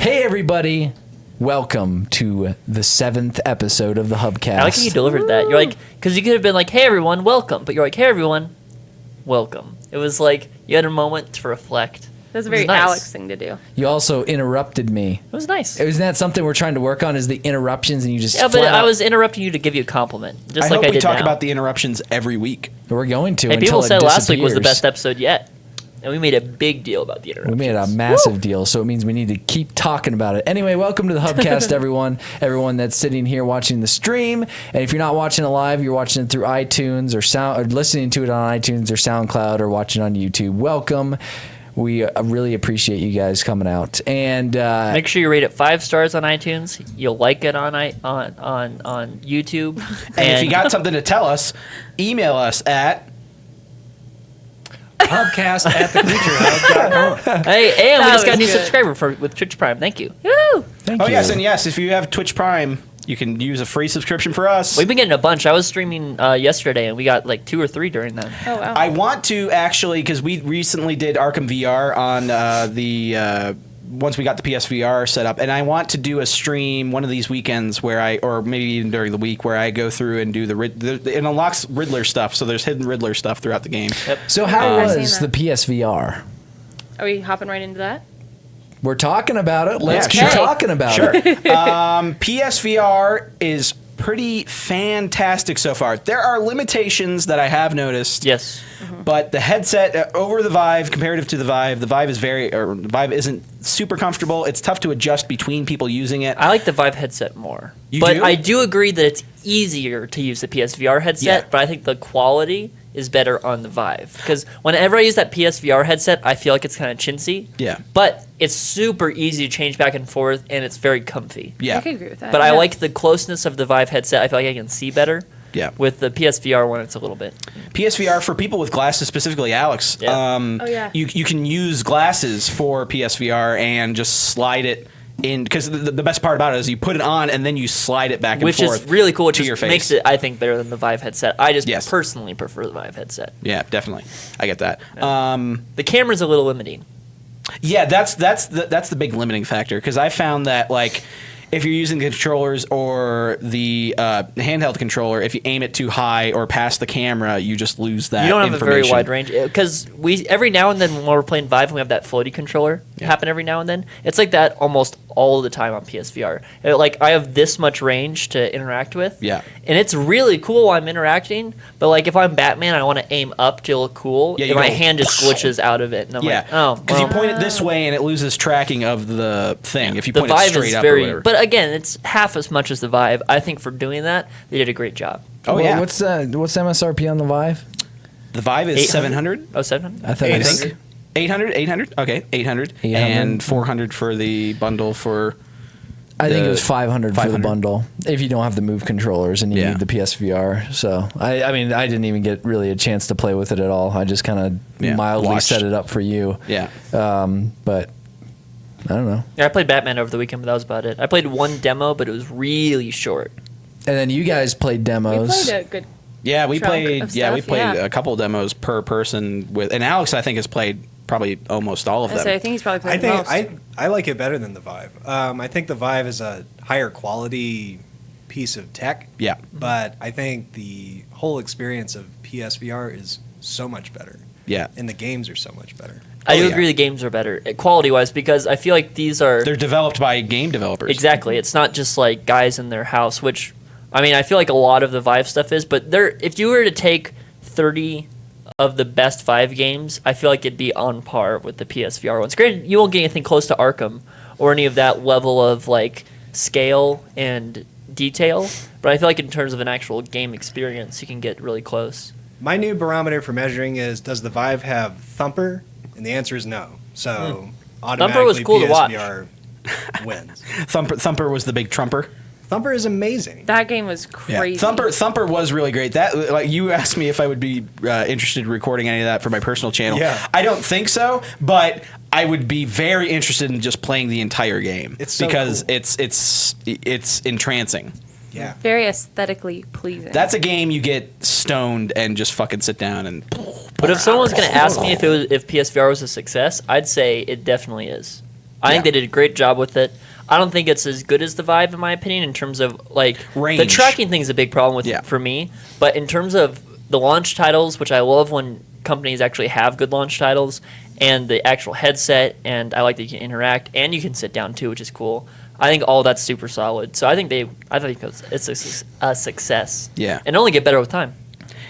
Hey, everybody. Welcome to the 7th episode of the Hubcast. I like how you delivered that. You're like, because you could have been like, hey, everyone, welcome. But you're like, hey, everyone, welcome. It was like you had a moment to reflect. That's a very nice. Alex thing to do. You also interrupted me. It was nice. Isn't that something we're trying to work on, is the interruptions, and you just Yeah, but I was interrupting you to give you a compliment. Just I like hope I we did talk now. about the interruptions every week. We're going to Hey, until people it said last week was the disappears. best episode yet. And we made a big deal about the We interruptions. made a massive deal, so it means we need to keep talking about it. Anyway, welcome to the Hubcast, everyone that's sitting here watching the stream. And if you're not watching it live, you're watching it through iTunes or listening to it on iTunes or SoundCloud or watching on YouTube. Welcome. We really appreciate you guys coming out. And Make sure you rate it 5 stars on iTunes. You'll like it on YouTube. And if you got something to tell us, email us at Hubcast@thecreaturehub.com. Hey, and we That just got a was new good. subscriber with Twitch Prime. Thank you. Woo! thank you. yes, and yes, if you have Twitch Prime, you can use a free subscription for us. We've been getting a bunch. I was streaming yesterday, and we got like 2 or 3 during that. Oh, wow. I want to actually, because we recently did Arkham VR on once we got the PSVR set up, and I want to do a stream one of these weekends or maybe even during the week, where I go through and do it unlocks Riddler stuff. So there's hidden Riddler stuff throughout the game. Yep. So how I've was seen the PSVR? Are we hopping right into that? We're talking about it. Let's Yeah, keep sure. talking about Sure. it. PSVR is pretty fantastic so far. There are limitations that I have noticed. Yes. But the headset over the Vive, comparative to the Vive the Vive isn't super comfortable. It's tough to adjust between people using it. I like the Vive headset more. You but do? I do agree that it's easier to use the PSVR headset, Yeah. but I think the quality is better on the Vive. Because whenever I use that PSVR headset, I feel like it's kind of chintzy. Yeah. But it's super easy to change back and forth, and it's very comfy. Yeah. I could agree with that. But I Yeah. like the closeness of the Vive headset. I feel like I can see better. Yeah. With the PSVR one, it's a little bit. PSVR for people with glasses, specifically Alex. Yeah. Oh, yeah. You can use glasses for PSVR and just slide it in, because the best part about it is you put it on and then you slide it back and Which forth. is really cool. It to just your face. makes it, I think, better than the Vive headset. I just Yes. personally prefer the Vive headset. Yeah, definitely. I get that. The camera's a little limiting. Yeah, that's the big limiting factor, because I found that, like, if you're using controllers or the handheld controller, if you aim it too high or past the camera, you just lose that. You don't have a very information. wide range because we every now and then when we're playing Vive and we have that floaty controller happen every now and then. It's like that almost all the time on PSVR. Like I have this much range to interact with. Yeah. And it's really cool while I'm interacting. But like if I'm Batman, I want to aim up to look cool. Yeah, and you my go, hand just glitches out of it, and I'm Yeah, like, oh, because well. you point it this way and it loses tracking of the thing. If you The point it Vive straight is up or very, whatever. but again, it's half as much as the Vive. I think for doing that, they did a great job. Oh, Well, yeah. What's MSRP on the Vive? The Vive is 700. Oh, 700? I thought I it was think 800. Okay, 800, 800. and 400 for the bundle for. I think it was the 500 for the 500. bundle if you don't have the Move controllers and you Yeah. need the PSVR. So I mean, I didn't even get really a chance to play with it at all. I just kind of Yeah, mildly watched. set it up for you. Yeah. But I don't know. Yeah, I played Batman over the weekend, but that was about it. I played one demo, but it was really short. And then you guys played We demos. played a good. Yeah, we Chunk played. of Yeah, we stuff, played yeah. a couple demos per person with, and Alex I think has played probably almost all of them. So I think he's probably I played the think most. I like it better than the Vive. I think the Vive is a higher quality piece of tech. Yeah. But I think the whole experience of PSVR is so much better. Yeah. And the games are so much better. I Oh, do yeah. agree the games are better quality-wise because I feel like these are They're developed by game developers. exactly. It's not just like guys in their house, which I mean I feel like a lot of the Vive stuff is. But if you were to take 30 of the best Vive games, I feel like it'd be on par with the PSVR ones. Granted, you won't get anything close to Arkham or any of that level of like scale and detail. But I feel like in terms of an actual game experience, you can get really close. My new barometer for measuring is, does the Vive have Thumper? And the answer is no. So automatically was cool to watch. PSVR wins. Thumper was the big trumper. Thumper is amazing. That game was Yeah. crazy. Thumper was really great. That, like, you asked me if I would be interested in recording any of that for my personal channel. Yeah. I don't think so, but I would be very interested in just playing the entire game. It's so because cool. it's entrancing. Yeah. Very aesthetically pleasing. That's a game you get stoned and just fucking sit down and. But if someone was going to ask me if PSVR was a success, I'd say it definitely is. I think they did a great job with it. I don't think it's as good as the Vive in my opinion in terms of like range. The tracking thing is a big problem with for me. But in terms of the launch titles, which I love when companies actually have good launch titles, and the actual headset, and I like that you can interact and you can sit down too, which is cool. I think all that's super solid. So I think it's a success. Yeah, and only get better with time.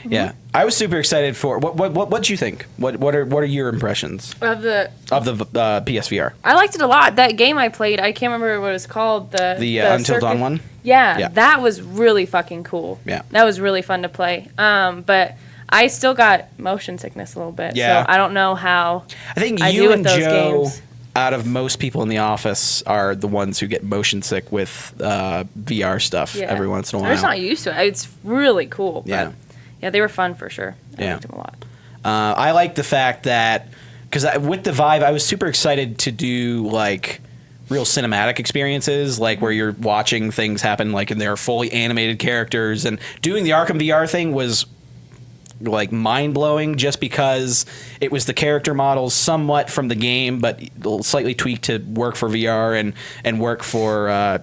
Yeah, I was super excited for what did you think? What are your impressions Of the PSVR? I liked it a lot. That game I played, I can't remember what it was called. The Until Dawn one. Yeah, that was really fucking cool. Yeah, that was really fun to play. But I still got motion sickness a little bit. Yeah, so I don't know how. I think I you do and with those Joe, games. out of most people in the office, are the ones who get motion sick with VR stuff every once in a while. I'm just not used to it. It's really cool. Yeah. Yeah, they were fun for sure. I liked them a lot. I like the fact that, because with the Vive, I was super excited to do like real cinematic experiences, like where you're watching things happen, like and they're fully animated characters, and doing the Arkham VR thing was like mind-blowing just because it was the character models somewhat from the game but slightly tweaked to work for VR and work for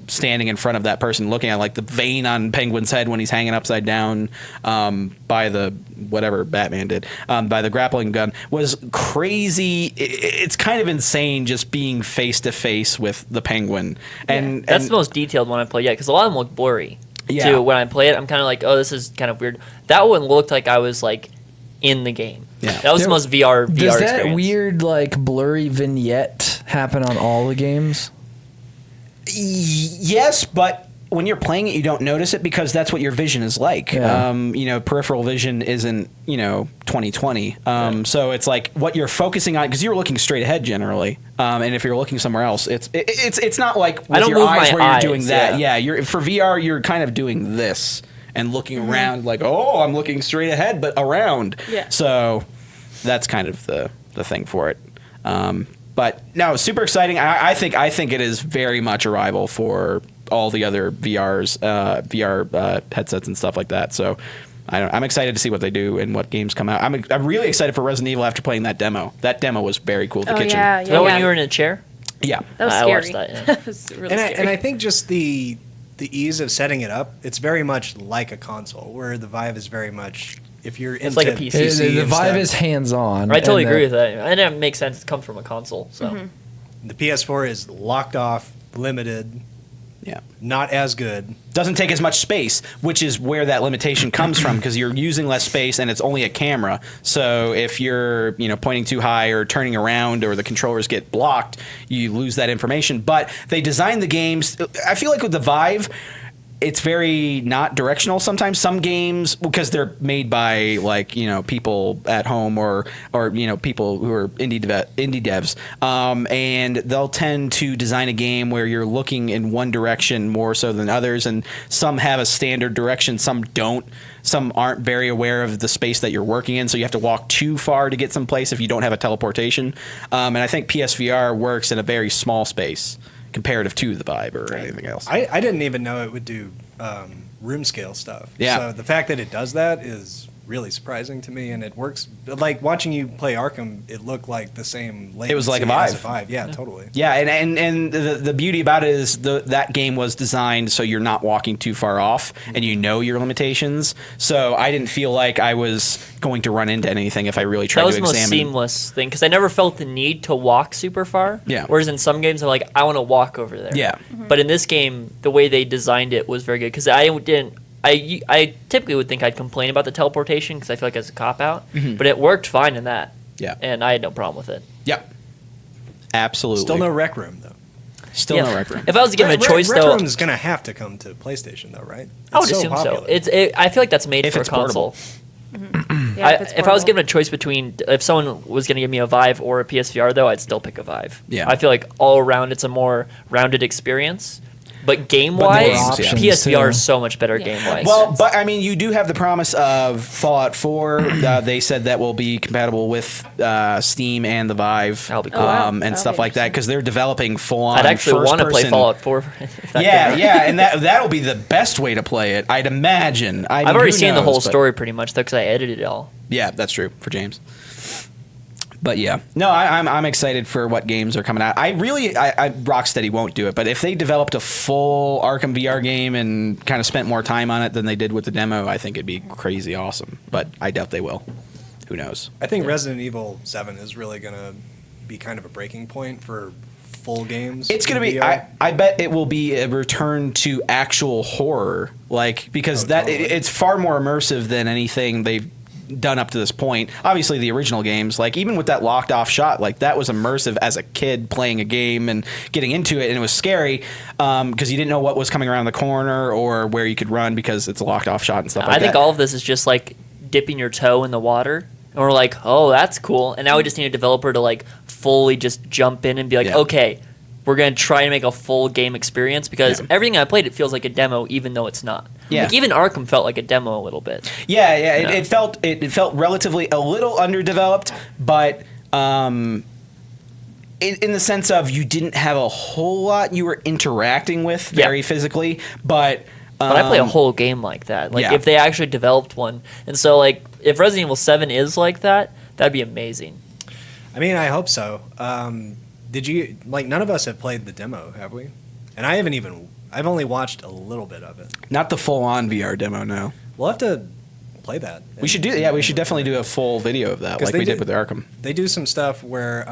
standing in front of that person looking at like the vein on Penguin's head when he's hanging upside down by the whatever Batman did by the grappling gun was crazy. It's kind of insane just being face to face with the Penguin and that's the most detailed one I played yet because a lot of them look blurry. Yeah. Too, when I play it, I'm kind of like, oh, this is kind of weird. That one looked like I was like in the game. Yeah, that was the most VR Does that experience. weird like blurry vignette happen on all the games? Yes, but when you're playing it, you don't notice it because that's what your vision is like. Yeah. Peripheral vision isn't 2020. So it's like what you're focusing on because you're looking straight ahead generally. And if you're looking somewhere else, it's not like with I don't your move eyes my where eyes, you're doing that. yeah. You're for VR, you're kind of doing this and looking around like, oh, I'm looking straight ahead, but around. Yeah. So that's kind of the thing for it. But no, super exciting. I think it is very much a rival for all the other VR headsets and stuff like that. So I'm excited to see what they do and what games come out. I'm really excited for Resident Evil after playing that demo. That demo was very cool. The kitchen. Yeah, Is that when you were in a chair? Yeah. That was I scary. watched that, yeah. That was really scary. And I think just the ease of setting it up, it's very much like a console, where the Vive is very much, if you're into like a PC. The and Vive stuff, is hands-on. I totally and agree with that. And it makes sense. It comes from a console. So the PS4 is locked off, limited, Yeah. not as good. Doesn't take as much space, which is where that limitation comes from because you're using less space and it's only a camera. So if you're, pointing too high or turning around or the controllers get blocked, you lose that information. But they designed the games. I feel like with the Vive, it's very not directional sometimes. Some games, because they're made by people at home or people who are indie devs, and they'll tend to design a game where you're looking in one direction more so than others, and some have a standard direction, some don't. Some aren't very aware of the space that you're working in, so you have to walk too far to get someplace if you don't have a teleportation. And I think PSVR works in a very small space comparative to the Vive or anything else. I didn't even know it would do room scale stuff. Yeah. So the fact that it does that is really surprising to me, and it works. Like watching you play Arkham, it looked like the same latency. It was like a as Vive. Yeah, totally. Yeah, and the beauty about it is that game was designed so you're not walking too far off and you know your limitations. So I didn't feel like I was going to run into anything if I really tried that was to the most examine. seamless thing because I never felt the need to walk super far. Yeah. Whereas in some games, I'm like, I want to walk over there. Yeah. But in this game, the way they designed it was very good because I typically would think I'd complain about the teleportation because I feel like it's a cop-out, but it worked fine in that. Yeah. And I had no problem with it. Yep. Absolutely. Still no Rec Room though. Still no Rec Room. If I was given a choice, Rec though, Room's gonna have to come to PlayStation though, right? I would It's assume popular. so. I feel like that's made If for a it's portable. console. Yeah, If I was given a choice between, if someone was going to give me a Vive or a PSVR, though, I'd still pick a Vive. Yeah. I feel like all around it's a more rounded experience. But game more wise, options, PSVR too. is so much better game wise. Well, but I mean, you do have the promise of Fallout 4. They said that will be compatible with Steam and the Vive, That'll be cool. Oh, wow. and That'll stuff be like that because they're developing full-on. I'd actually want to play first-person- Fallout 4. if that Yeah, came out. yeah, and that'll be the best way to play it, I'd imagine. I've already seen the whole story pretty much, though, because I edited it all. Yeah, that's true for James. But yeah, no, I'm excited for what games are coming out. Rocksteady won't do it, but if they developed a full Arkham VR game and kind of spent more time on it than they did with the demo, I think it'd be crazy awesome. But I doubt they will. Who knows? I think Resident Evil 7 is really going to be kind of a breaking point for full games. It's going to be. I bet it will be a return to actual horror, because totally. It's far more immersive than anything they've done up to this point. Obviously, the original games, even with that locked off shot, that was immersive as a kid playing a game and getting into it, and it was scary because you didn't know what was coming around the corner or where you could run because it's a locked off shot and stuff like that. I think all of this is just dipping your toe in the water. And we're like, oh, that's cool. And now we just need a developer to fully just jump in and be like, okay, we're going to try and make a full game experience because everything I played, it feels like a demo, even though it's not. Yeah. Even Arkham felt like a demo a little bit. Yeah. It felt relatively a little underdeveloped, but in the sense of you didn't have a whole lot you were interacting with very physically, but I play a whole game like that. If they actually developed one. And so, if Resident Evil 7 is like that, that'd be amazing. I mean, I hope so. Did you, none of us have played the demo, have we? And I've only watched a little bit of it. Not the full-on VR demo, no. We'll have to play that. We should we should definitely do a full video of that, like we did with Arkham. They do some stuff where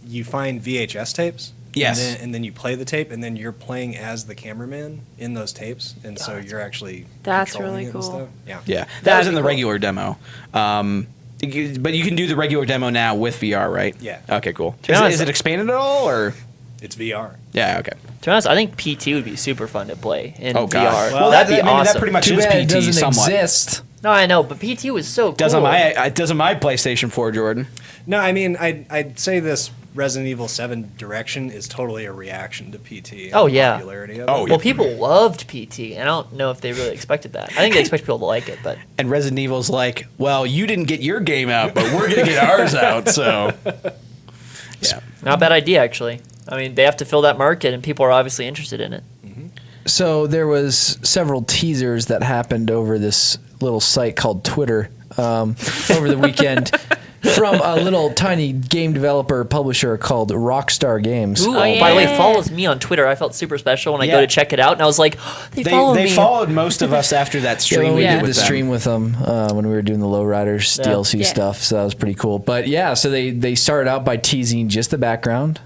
you find VHS tapes. Yes. And then you play the tape, and then you're playing as the cameraman in those tapes, and so you're actually really cool. cool. Yeah. That was in the regular demo. But you can do the regular demo now with VR, right? Yeah. Okay, cool. Is it expanded at all, or? It's VR. Yeah, okay. To be honest, I think PT would be super fun to play in VR. Well, that'd be awesome. That pretty much Too is bad PT it doesn't somewhat. exist. No, I know, but PT was so cool. Doesn't my PlayStation 4, Jordan? No, I mean, I'd say this Resident Evil 7 direction is totally a reaction to PT. Oh, yeah. Popularity of Oh, it. Well, people loved PT, and I don't know if they really expected that. I think they expect people to like it, but... And Resident Evil's like, well, you didn't get your game out, but we're going to get ours out, so... Yeah. Not a bad idea, actually. I mean, they have to fill that market, and people are obviously interested in it. So there was several teasers that happened over this little site called Twitter over the weekend from a little tiny game developer publisher called Rockstar Games. Ooh, by the way, follows me on Twitter. I felt super special when I go to check it out, and I was like, oh, they followed me. They followed most of us after that stream. We did the with them. stream with them when we were doing the Lowriders DLC stuff, so that was pretty cool. But yeah, so they started out by teasing just the background.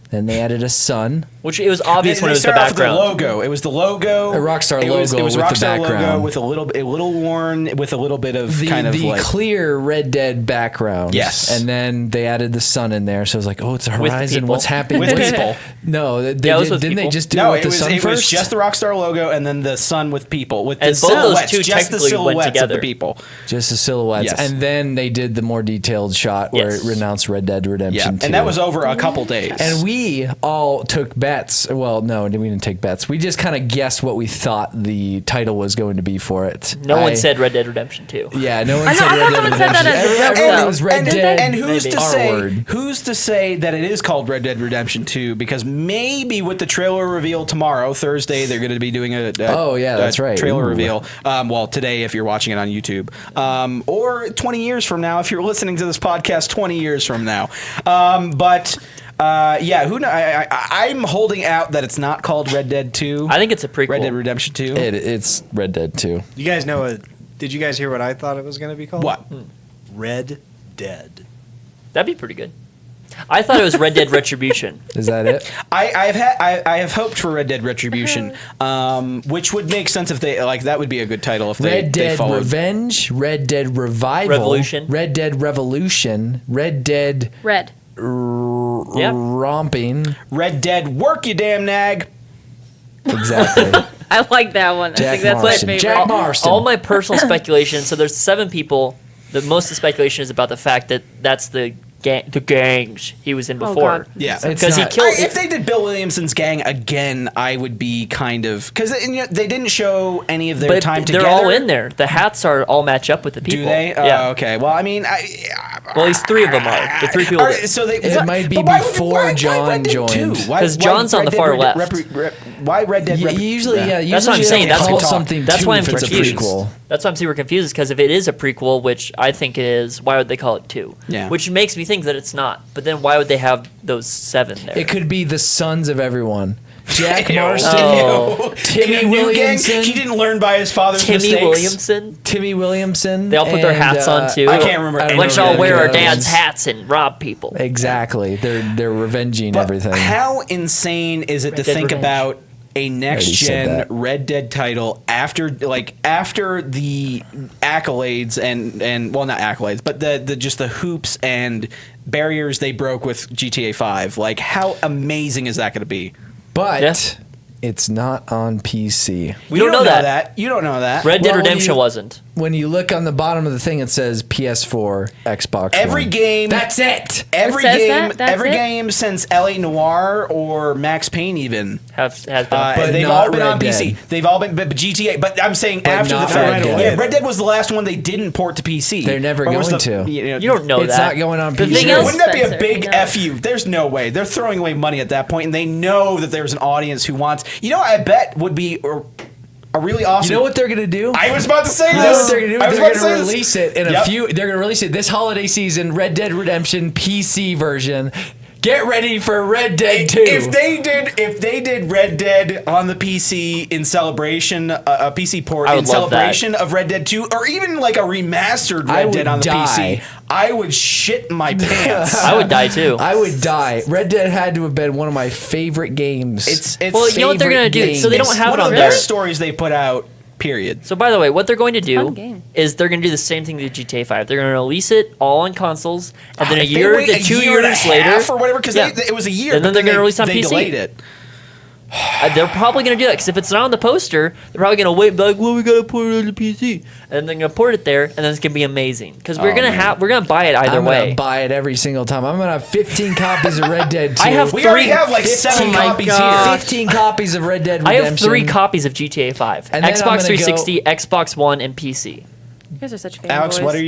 Then they added a sun. Which it was obvious when it was the started off with background. The logo. It was the logo. A Rockstar logo It was with the Rockstar background. logo with a little worn, with a little bit of the clear Red Dead background. Yes. And then they added the sun in there, so it was like, oh, it's a horizon. What's happening? With people. No, didn't they just do it with the sun first? It was just the Rockstar logo and then the sun with people. With and the both silhouettes, those two just the technically went silhouettes together. of the people. Just the silhouettes. Yes. And then they did the more detailed shot where it announced Red Dead Redemption 2. And that was over a couple days. And we all took bets. Well, no, we didn't take bets. We just kind of guessed what we thought the title was going to be for it. No one said Red Dead Redemption 2. Yeah, no one I know, said I Red thought Dead someone said that Redemption. as a joke, Everyone though. was Red Dead. And who's Maybe. to R say? word. Who's to say that it is called Red Dead Redemption 2? Because maybe with the trailer reveal tomorrow, Thursday, they're going to be doing a that's right. trailer Ooh. reveal. Well, today if you're watching it on YouTube, or 20 years from now if you're listening to this podcast 20 years from now. I'm holding out that it's not called Red Dead 2. I think it's a prequel. Red Dead Redemption 2. It's Red Dead 2. You guys know did you guys hear what I thought it was going to be called? What? Red Dead. That'd be pretty good. I thought it was Red Dead Retribution. Is that it? I have hoped for Red Dead Retribution, which would make sense if they that would be a good title if Red they Dead followed. Revenge, Red Dead Revival, Revolution. Red Dead Revolution, Red Dead Red. Romping. Red Dead Work, you damn nag. Exactly. I like that one. I think that's Marston. my favorite. Jack Marston. All my personal speculation. So there's 7 people. Most of the speculation is about the fact that that's the the gangs he was in Oh, before. God. Yeah, Because he killed. If they did Bill Williamson's gang again, I would be kind of because they didn't show any of their but time they're together. all in there. The hats are all match up with the people. Do they? Yeah. Okay. Well, I mean, Well, at least 3 of them are. The 3 people. So they, It might be but why would- before why John Red Dead 2? joined. Why- 'Cause why John's on Red the Dead far Red- left. why Red Dead? Usually, That's what I'm saying. they That's call what- something That's two why I'm if it's a confused. prequel. That's why I'm super confused. Because if it is a prequel, which I think it is, why would they call it 2? Yeah. Which makes me think that it's not. But then why would they have those 7 there? It could be the sons of everyone. Jack Ew. Marston, Oh. Timmy In a new gang, Williamson, he didn't learn by his father's Timmy mistakes. Williamson. Timmy Williamson. They all put their and, hats on too. I can't remember any Let's of all the wear our other dad's ones. hats and rob people. Exactly. They're revenging But everything. how insane is it to Red Dead think Revenge. about a next Already said gen that. Red Dead title after the accolades and well, not accolades, but the just the hoops and barriers they broke with GTA 5? Like, how amazing is that going to be? But Yeah. it's not on PC. We You don't know that. You don't know that. Red Dead Well, when Redemption you- wasn't. When you look on the bottom of the thing, it says PS4, Xbox. Every One. game. That's it. Every It says game. that? That's every it? game since LA Noire or Max Payne even. Has been. But they've not all been on Red PC. Dead. They've all been, but GTA. But I'm saying But after the not fact, Red Dead. yeah, Red Dead was the last one they didn't port to PC. They're never Or was going to. you don't know It's that. not going on The PC. thing Yeah, is, Wouldn't that be a Spencer, big no. fu? There's no way. They're throwing away money at that point, and they know that there's an audience who wants. You know, what I bet would be a really awesome. You know what they're gonna do? I was about to say You this. know what they're gonna do? I was They're about to gonna say this. release it in a Yep. few. They're gonna release it this holiday season. Red Dead Redemption PC version. Get ready for Red Dead 2. If they did Red Dead on the PC in celebration, a PC port I in would love that. celebration of Red Dead 2, or even like a remastered I Red would Dead on the die. PC, I would shit my pants. I would die too. I would die. Red Dead had to have been one of my favorite games. It's Well, you know what they're gonna do? So they don't have one it of on the there. best stories they put out. Period. So by the way, what they're going to Fun do game. is they're going to do the same thing to GTA 5. They're going to release it all on consoles, and then a If they year wait to a 2 year and a years half later, or whatever, because Yeah. it was a year, And then but they're gonna they- release on they PC. delayed it. they're probably going to do that because if it's not on the poster, they're probably going to wait, and be like, well, we got to put it on the PC, and then they're going to port it there, and then it's going to be amazing because we're going to we're going to buy it either I'm way. gonna buy it every single time. I'm gonna have 15 copies of Red Dead 2. I have We already three- have like 7 Oh my copies God. here. 15 copies of Red Dead I Redemption. have 3 copies of GTA 5, And then I'm Xbox gonna 360, Xbox One, and PC. You guys are such fanboys. Alex, what were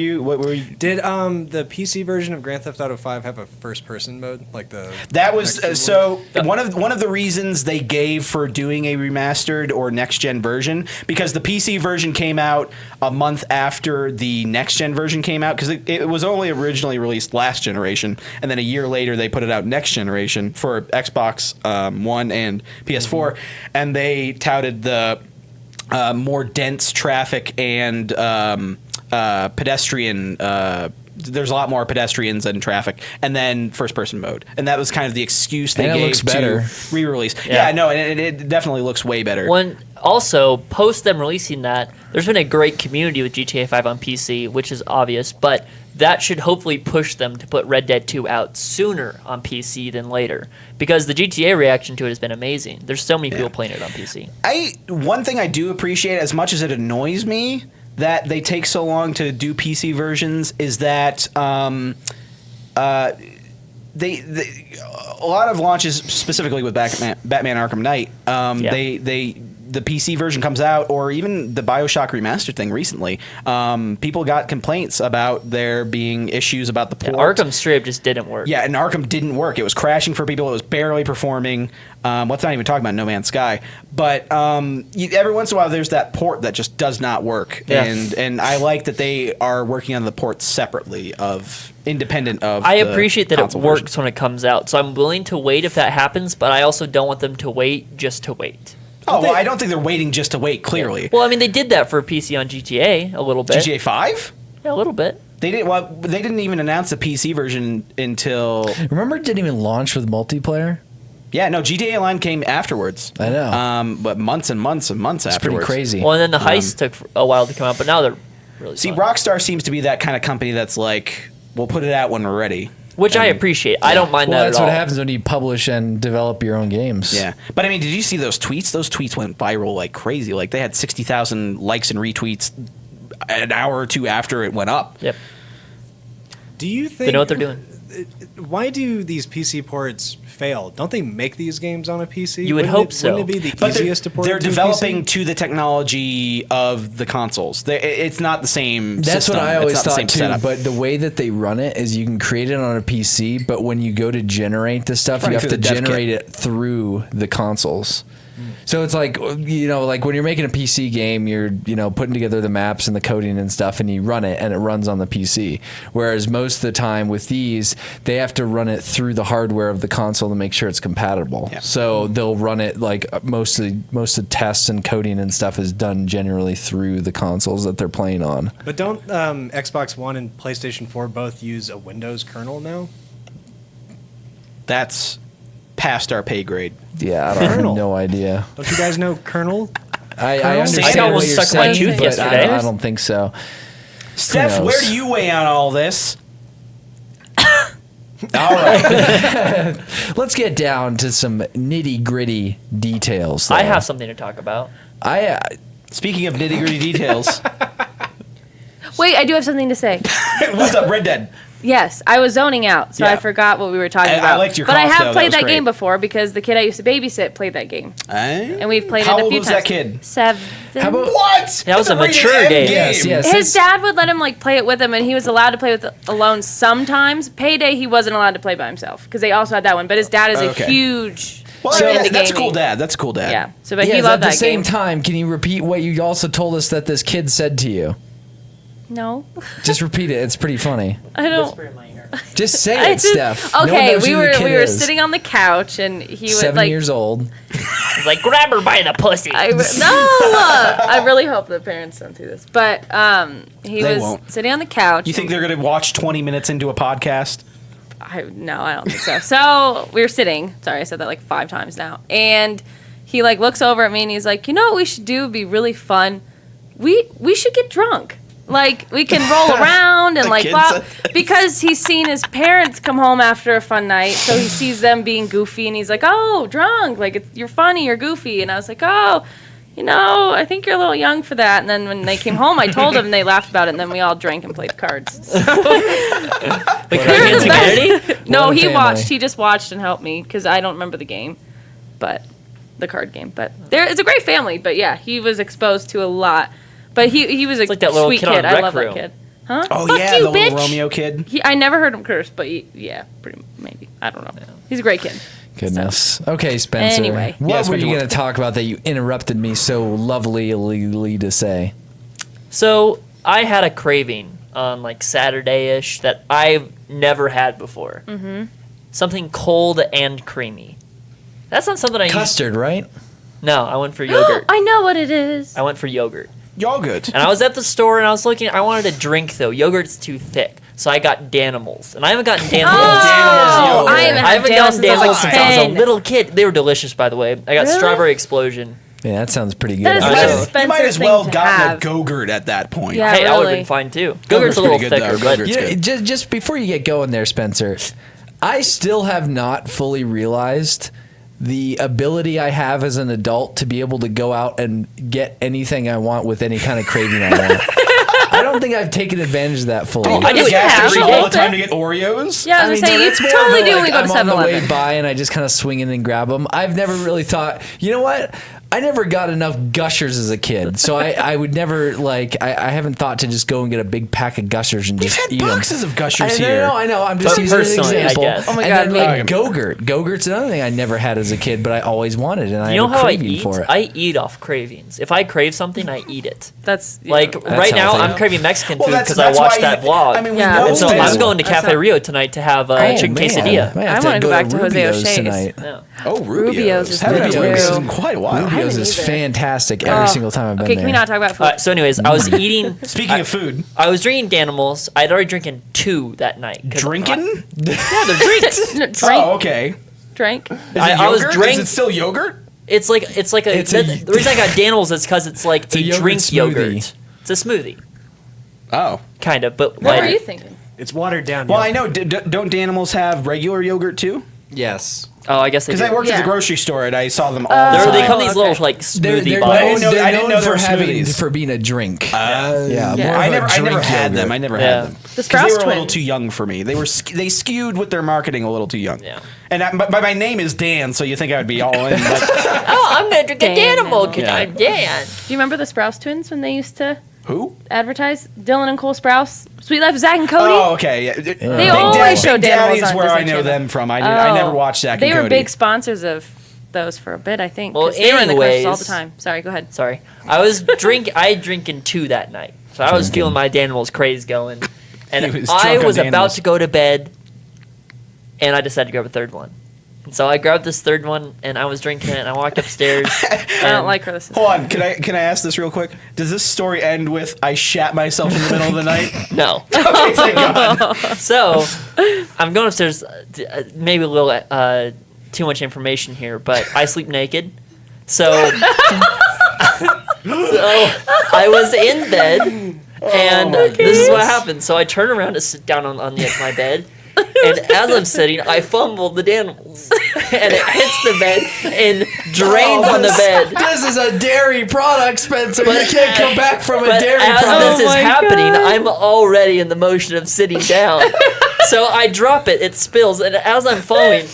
you? Did the PC version of Grand Theft Auto 5 have a first person mode like the? That was next gen one? so one of the reasons they gave for doing a remastered or next gen version, because the PC version came out a month after the next gen version came out, because it was only originally released last generation, and then a year later they put it out next generation for Xbox One and PS4, and they touted the more dense traffic and pedestrian. There's a lot more pedestrians and traffic, and then first-person mode, and that was kind of the excuse they And it gave looks better. to re-release. Yeah. Yeah, no, and it definitely looks way better. One also post them releasing that, there's been a great community with GTA 5 on PC, which is obvious, but that should hopefully push them to put Red Dead 2 out sooner on PC than later, because the GTA reaction to it has been amazing. There's so many people playing it on PC. One thing I do appreciate, as much as it annoys me that they take so long to do PC versions, is that they a lot of launches, specifically with Batman Arkham Knight, the PC version comes out, or even the BioShock remastered thing recently. People got complaints about there being issues about the port. Arkham straight up just didn't work. Yeah, and Arkham didn't work. It was crashing for people. It was barely performing. Let's not even talk about No Man's Sky. But every once in a while, there's that port that just does not work. Yeah. And I like that they are working on the ports separately, independent of. I the appreciate that it console works version. when it comes out, so I'm willing to wait if that happens, but I also don't want them to wait just to wait. Oh, well, I don't think they're waiting just to wait, clearly. Well, I mean, they did that for PC on GTA a little bit. GTA 5? Yeah, a little bit. They didn't even announce the PC version until. Remember, it didn't even launch with multiplayer. Yeah, no, GTA Online came afterwards. I know. But months and months and months It's pretty afterwards. crazy. Well, and then the heist took a while to come out, but now they're really See, fun. Rockstar seems to be that kind of company that's like, we'll put it out when we're ready. Which I And- appreciate. I don't mind Well, that that's at all. what happens when you publish and develop your own games. Yeah, but I mean, did you see those tweets? Those tweets went viral like crazy. Like they had 60,000 likes and retweets an hour or two after it went up. Yep. Do you think They know what they're doing. why do these PC ports fail? Don't they make these games on a PC? You would hope so. Wouldn't it be the But easiest to port they're to a developing PC? to the technology of the consoles. It's not the same That's system. what I It's always not the thought same too. setup. But the way that they run it is you can create it on a PC, but when you go to generate the stuff, you Running have through to the dev generate kit. it through the consoles. So it's like, like when you're making a PC game, you're, putting together the maps and the coding and stuff, and you run it, and it runs on the PC. Whereas most of the time with these, they have to run it through the hardware of the console to make sure it's compatible. Yeah. So they'll run it like most of tests and coding and stuff is done generally through the consoles that they're playing on. But don't Xbox One and PlayStation 4 both use a Windows kernel now? That's past our pay grade. Yeah, I don't have Kernel. no idea. Don't you guys know kernel? I Kernel? understand I got what one you're stuck in my saying, tooth but yesterday. I don't think so. Steph, knows? where do you weigh on all this? All right. Let's get down to some nitty gritty details. I though. have something to talk about. Speaking of nitty gritty details, Wait, I do have something to say. what's up, Red Dead? Yes, I was zoning out, so Yeah. I forgot what we were talking I about. liked your but I cough, have though. played That was that game great. before because the kid I used to babysit played that game, and we've played How it a old few was times. that kid? 7. How about What? That was It's a rated mature M game. Yes. His dad would let him play it with him, and he was allowed to play with it alone sometimes. Payday, he wasn't allowed to play by himself because they also had that one. But his dad is Okay. a huge. Well, into that's a gaming. cool dad. That's a cool dad. Yeah. So, but Yes, he loved at the that same game. time, can you repeat what you also told us that this kid said to you? No, Just repeat it. It's pretty funny. I don't. Whisper in my ear. Just say I it, just- Steph. No one Okay, knows we who the were kid is. sitting on the couch, and he was 7 like, years old. He's like, grab her by the pussy. No, I really hope the parents don't do this. But he They was won't. sitting on the couch. You think they're going to watch 20 minutes into a podcast? No, I don't think so. So we were sitting. Sorry, I said that 5 times now. And he looks over at me and he's like, you know what we should do? It'd be really fun. We should get drunk. We can roll around and The kid blah, said this. because he's seen his parents come home after a fun night, so he sees them being goofy and he's like, oh, drunk, you're funny, you're goofy. And I was like, oh, I think you're a little young for that. And then when they came home, I told them, and they laughed about it, and then we all drank and played cards. The They're Caribbean the best. community? No, What a he family. watched. He just watched and helped me because I don't remember the game, but the card game. But it's a great family. But yeah, he was exposed to a lot. But he was a like that little sweet kid on kid. I Rec love Room. that kid. Huh? Oh, Fuck yeah, you, the little bitch. Romeo kid. I never heard him curse, but yeah, maybe. I don't know. He's a great kid. Goodness. Okay, Spencer. Anyway. What Yeah, were Spencer, you what- going to talk about that you interrupted me so lovely to say? So I had a craving on Saturday-ish that I've never had before. Mm-hmm. Something cold and creamy. That's not something I Custard, right? No, I went for yogurt. I know what it is. I went for yogurt. Y'all good. And I was at the store and I was looking. I wanted a drink though. Yogurt's too thick, so I got Danimals. And I haven't gotten Danimals. Oh, I haven't I had haven't Danimals gotten since I Danimals was since I was a 10. little kid. They were delicious, by the way. I got Really? Strawberry Explosion. Yeah, that sounds pretty good. That is I less know. expensive You might as thing well to gotten have. a Go-Gurt at that point. Yeah. Hey, I would have really. been fine too. Go-Gurt's Go-Gurt's a little pretty good, thicker, though. but Go-Gurt's good. Just before you get going there, Spencer, I still have not fully realized the ability I have as an adult to be able to go out and get anything I want with any kind of craving I want. I don't think I've taken advantage of that fully. Oh, I I do do it gas every station day. all the time to get Oreos. Yeah, I was gonna say, it's you more of totally a, do when we go to I'm on the way 7-Eleven. by and I just kind of swing in and grab them. I've never really thought, you know what? I never got enough Gushers as a kid, so I would never I haven't thought to just go and get a big pack of Gushers and We've just had eat them. boxes of Gushers I here. know. I'm just But using an personally, I example. guess. Oh my and God, then, me. like Go-Gurt. Go-Gurt's another thing I never had as a kid, but I always wanted, and I you know have a how I craving eat? for it. I eat off cravings. If I crave something, I eat it. That's Like yeah. right now, healthy. I'm craving Mexican Well, food that's- because I that's watched why that vlog. I mean, we Yeah. know and so That's I'm going to That's Cafe not- Rio tonight to have Oh, chicken man. quesadilla. Might have I to wanna go back to Jose Rubio's O'Shea's. tonight. Yeah. Oh, Rubio's is Haven't good, had Rubio's too. in quite a while. Rubio's haven't is either. fantastic every single time I've been Okay, there. can we not talk about food? So anyways, I was eating. Speaking of food, I was drinking Danimals. I'd already drinking 2 that night. 'cause drinking? yeah, they're drinks. Drink. Oh, okay. Drink. Is it I was yogurt? drink- Is it still yogurt? It's like a. It's a- the reason I got Danimals is because it's like a a yogurt drink smoothie. yogurt. It's a smoothie, Oh. kind of, but What lighter. were you thinking? It's watered down. Well, yogurt. I know. Don't Danimals have regular yogurt too? Yes. Oh, I guess they Because do. I worked at the Yeah. grocery store and I saw them all the time. They come in these okay. little like smoothie They're bottles. know- I didn't know for they were smoothies. for being a drink. yeah, Yeah. more I of a never drink had yogurt. them. I never Yeah. had them. The 'Cause Sprouse they were a little twins. too young for me. They skewed with their marketing a little too young. Yeah. And but my name is Dan, so you think I would be all in. But Oh, I'm gonna drink a Danimal because Yeah. I'm Dan. Do you remember the Sprouse twins when they used to who? advertise? Dylan and Cole Sprouse, Sweet Life of Zach and Cody. Oh, okay. Yeah. They always show Big Danimals Daddy's on where I Disney know Channel. them from. I never watched Zach They and were Cody. big sponsors of those for a bit, I think. Well, 'cause they were in the commercials all anyways- the time. Sorry, go ahead. Sorry, I had drinking 2 that night, so I was feeling my Danimals craze going, and He was I drunk on was about Danimals. to go to bed, and I decided to grab a third one. And so I grabbed this third one, and I was drinking it, and I walked upstairs. I don't like her. This is Hold on, can I ask this real quick? Does this story end with I shat myself in the middle of the night? No. Okay, thank God. So I'm going upstairs. Maybe a little too much information here, but I sleep naked. So, I was in bed, and this is what happened. So I turn around to sit down on the edge of my bed, and as I'm sitting, I fumbled the Danimals, and it hits the bed and drains on the bed. This is a dairy product, Spencer. You can't come back from a But dairy as product. this is my happening, God. I'm already in the motion of sitting down. So I drop it, it spills, and as I'm falling,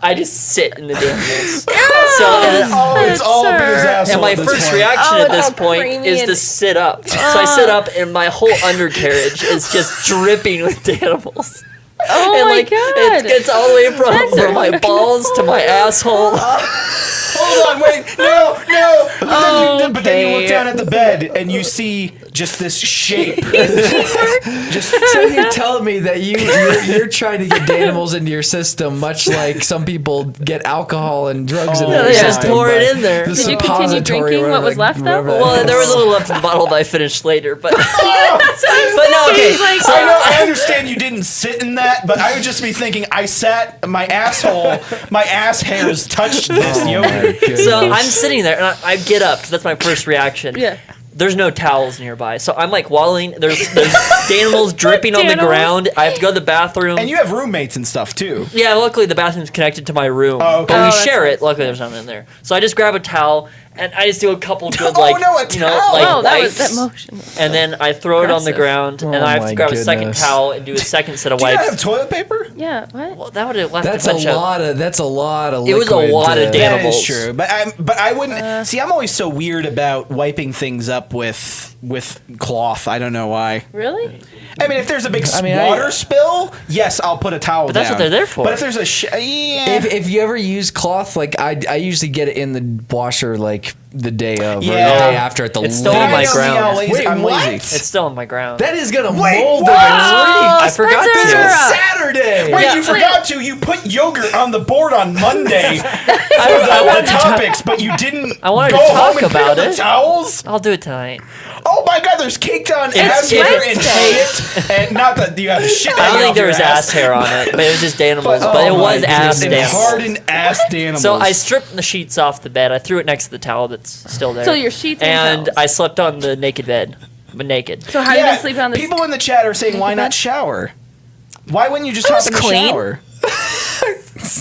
I just sit in the Danimals. It's all up in his asshole. And my at this first point. reaction Oh, at this it's all point creamy is and- to sit up. So I sit up, and my whole undercarriage is just dripping with Danimals. Oh And my like god! it gets all the way from my balls to my asshole. Hold on, wait, no. But then you look Okay. down at the bed and you see just this shape. So you're telling me that you're trying to get Danimals into your system, much like some people get alcohol and drugs in Oh, their Yeah, system. just pour it but in there. the Did you continue suppository or drinking what was whatever, left, though? whatever that Well, there was is. a little left in the bottle that I finished later, but but no, okay. He's like, So I understand you didn't sit in that, but I would just be thinking, my ass hairs touched this yogurt. So I'm sitting there, and I get up because that's my first reaction. Yeah. There's no towels nearby, so I'm like wallowing. There's Danimals dripping on the Danimals? ground. I have to go to the bathroom. And you have roommates and stuff, too. Yeah, luckily the bathroom's connected to my room. Oh, okay. But Oh, we that's share nice. it. Luckily there's nothing in there. So I just grab a towel and I just do a couple good Oh, like no, a you know towel! like Oh, that was wipes. that motion. And then I throw it on the Impressive. ground, and Oh I have my to grab a second goodness. towel and do a second set of Do you not wipes. have toilet paper? Yeah. What? Well, that would have left That's a a bunch of. lot of. That's a lot of. It was a liquid lot to- of That is Danimals. true, but I wouldn't see. I'm always so weird about wiping things up with cloth. I don't know why. Really? I mean, if there's a big I mean, water spill, yes, I'll put a towel But that's down. what they're there for. But if there's a yeah, If you ever use cloth, like I usually get it in the washer like the day of or the Yeah. day after at the It's still latest. on my Then I ground. see how lazy- Wait, I'm what? lazy. It's still on my ground. That is gonna Wait, mold what? the I forgot Spencer! to. Saturday. Wait, Yeah. you forgot to. You put yogurt on the board on Monday for I the wanted to topics, but you didn't I wanted go to home talk and pick about up the it. towels. I'll do it tonight. Oh my God, there's caked on ass it's hair and shit. And not that you have shit. I don't hanging think off there your was ass hair on it, but it was just Danimals. But it oh my was ass goodness, and Danimals. hardened ass Danimals. So I stripped the sheets off the bed. I threw it next to the towel that's still there. So your sheets and towels. I slept on the naked bed, but naked. So how you been sleeping on this? People in the chat are saying, why not bed? shower? Why wouldn't you just It hop was in the clean. shower?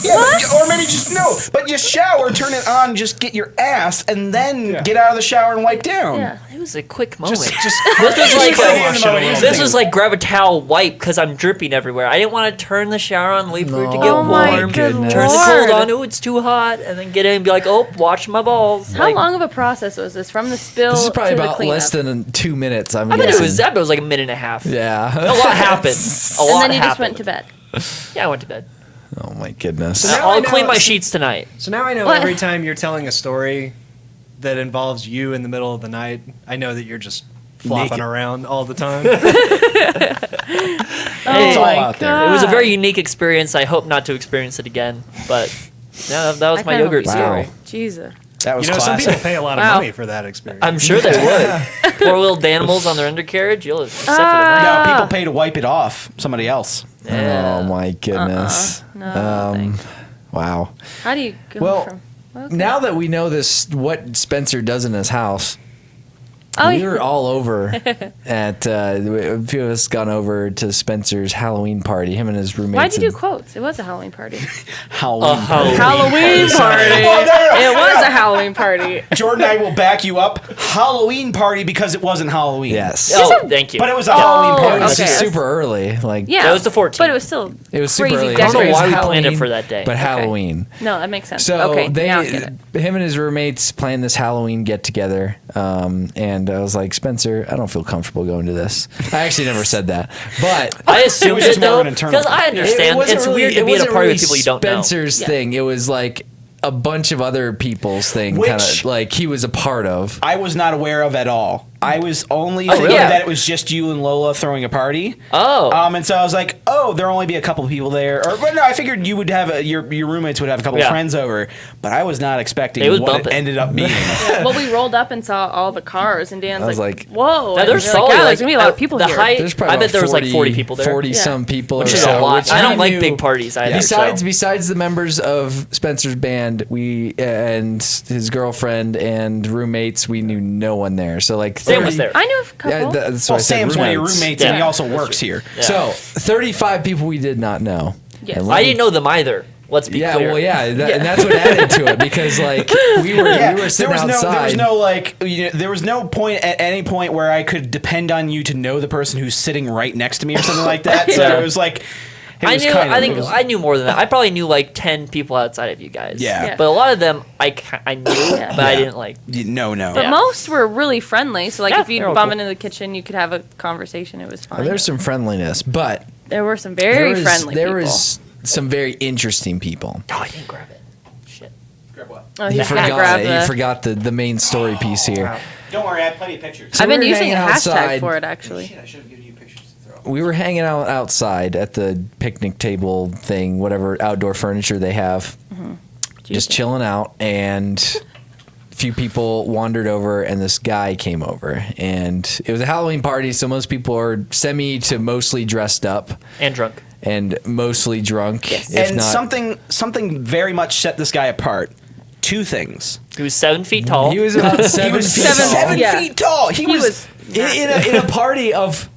Yeah, or maybe just no, but just shower, turn it on, just get your ass, and then get out of the shower and wipe down. Yeah. It was a quick moment. Just this was like wash it a little this bit. was like grab a towel, wipe because I'm dripping everywhere. I didn't want to turn the shower on, wait for it to get Oh my warm, good turn the Lord. cold on. Oh, it's too hot, and then get in and be like, oh, wash my balls. How Like, long of a process was this from the spill This is probably to the about cleanup? less than 2 minutes. I'm I bet guessing. it was like a minute and a half. Yeah. A lot happened. A lot And then you just happened. went to bed. Yeah, I went to bed. Oh my goodness. So now I I'll know- clean my sheets tonight. So now I know What? every time you're telling a story that involves you in the middle of the night, I know that you're just flopping Naked. around all the time. It's all my out there. It was a God. very unique experience. I hope not to experience it again. But yeah, that was I my kinda hope yogurt you do. story. Jesus. That was You know, some classic. people pay a lot of Wow. money for that experience. I'm sure they would. Poor little Danimals on their undercarriage. You'll have set for the night. No, Ah. people pay to wipe it off. Somebody else. Yeah. Oh my goodness. No, thanks. Wow. How do you go Well, from... Okay. Now that we know this, what Spencer does in his house, Oh, we yeah. were all over at a few of us gone over to Spencer's Halloween party. Him and his roommates. Why'd you do and- quotes? It was a Halloween party. Halloween. Halloween party. It was a Halloween party. Jordan and I will back you up. Halloween party because it wasn't Halloween. Yes. Oh, thank you. But it was a Halloween It party. was okay. just super early. Like Yeah, That was the 14th. but it was still it was crazy super early. I don't know decorations. why we Halloween, planned it for that day. But Halloween. No, that makes sense. So okay, they, now I get it. him and his roommates planned this Halloween get together, and I was like, Spencer, I don't feel comfortable going to this. I actually never said that, but I assumed was it just more though, of an internal because I understand wasn't it's really- weird to it be at a wasn't party really with people you don't know. Spencer's thing. It was like a bunch of other people's thing, Which- kind of like he was a part of. I was not aware of at all. I was only Oh, thinking really? that it was just you and Lola throwing a party. Oh, And so I was like, oh, there'll only be a couple of people there. Or, but no, I figured you would have your roommates would have a couple Yeah. of friends over. But I was not expecting It was what bumping. it ended up being. Well, we rolled up and saw all the cars, and Dan's I was like, like- "Whoa!" now And there's we're probably like, yeah, like there's gonna be a lot of people the here. height. There's probably I bet about there was like 40 people there, 40 Yeah. some people, which or is so, a lot. which I don't we like knew- big parties either. Besides the members of Spencer's band, we and his girlfriend and roommates, we knew no one there. So like Sam 30 was there. I knew a couple. Yeah, that's Well, why I said Sam's one of your roommates. roommates, and he Yeah. also works here. Yeah. So 35 people we did not know. Yes. And I didn't know them either. Let's be Yeah, clear. well, yeah, and that's what added to it because like we were sitting there outside. was no like there was no point at any point where I could depend on you to know the person who's sitting right next to me or something like that. So Yeah. it was like I knew more than that. I probably knew like 10 people outside of you guys. Yeah. Yeah. But a lot of them I knew, but I Yeah. didn't like. no. But Yeah. most were really friendly. So like, Yeah, if you they're all bump cool. into the kitchen, you could have a conversation. It was fine. There's some friendliness, but there were some very friendly there people. was some very interesting people. Oh, I didn't grab it. Shit. Oh, You he's gonna forgot grab it. the. You forgot the main story piece here. Don't worry, I have plenty of pictures. So I've been we were using a hanging hashtag outside. for it actually. I should have given you pictures to throw. We were hanging out outside at the picnic table thing, whatever outdoor furniture they have, just chilling out, and a few people wandered over, and this guy came over, and it was a Halloween party, so most people are semi to mostly dressed up And drunk. and mostly drunk. Yes. If And not, something very much set this guy apart. Two things. He was 7 feet tall. he was about 7 He was feet Seven- tall. 7 yeah. feet tall. He was In a party of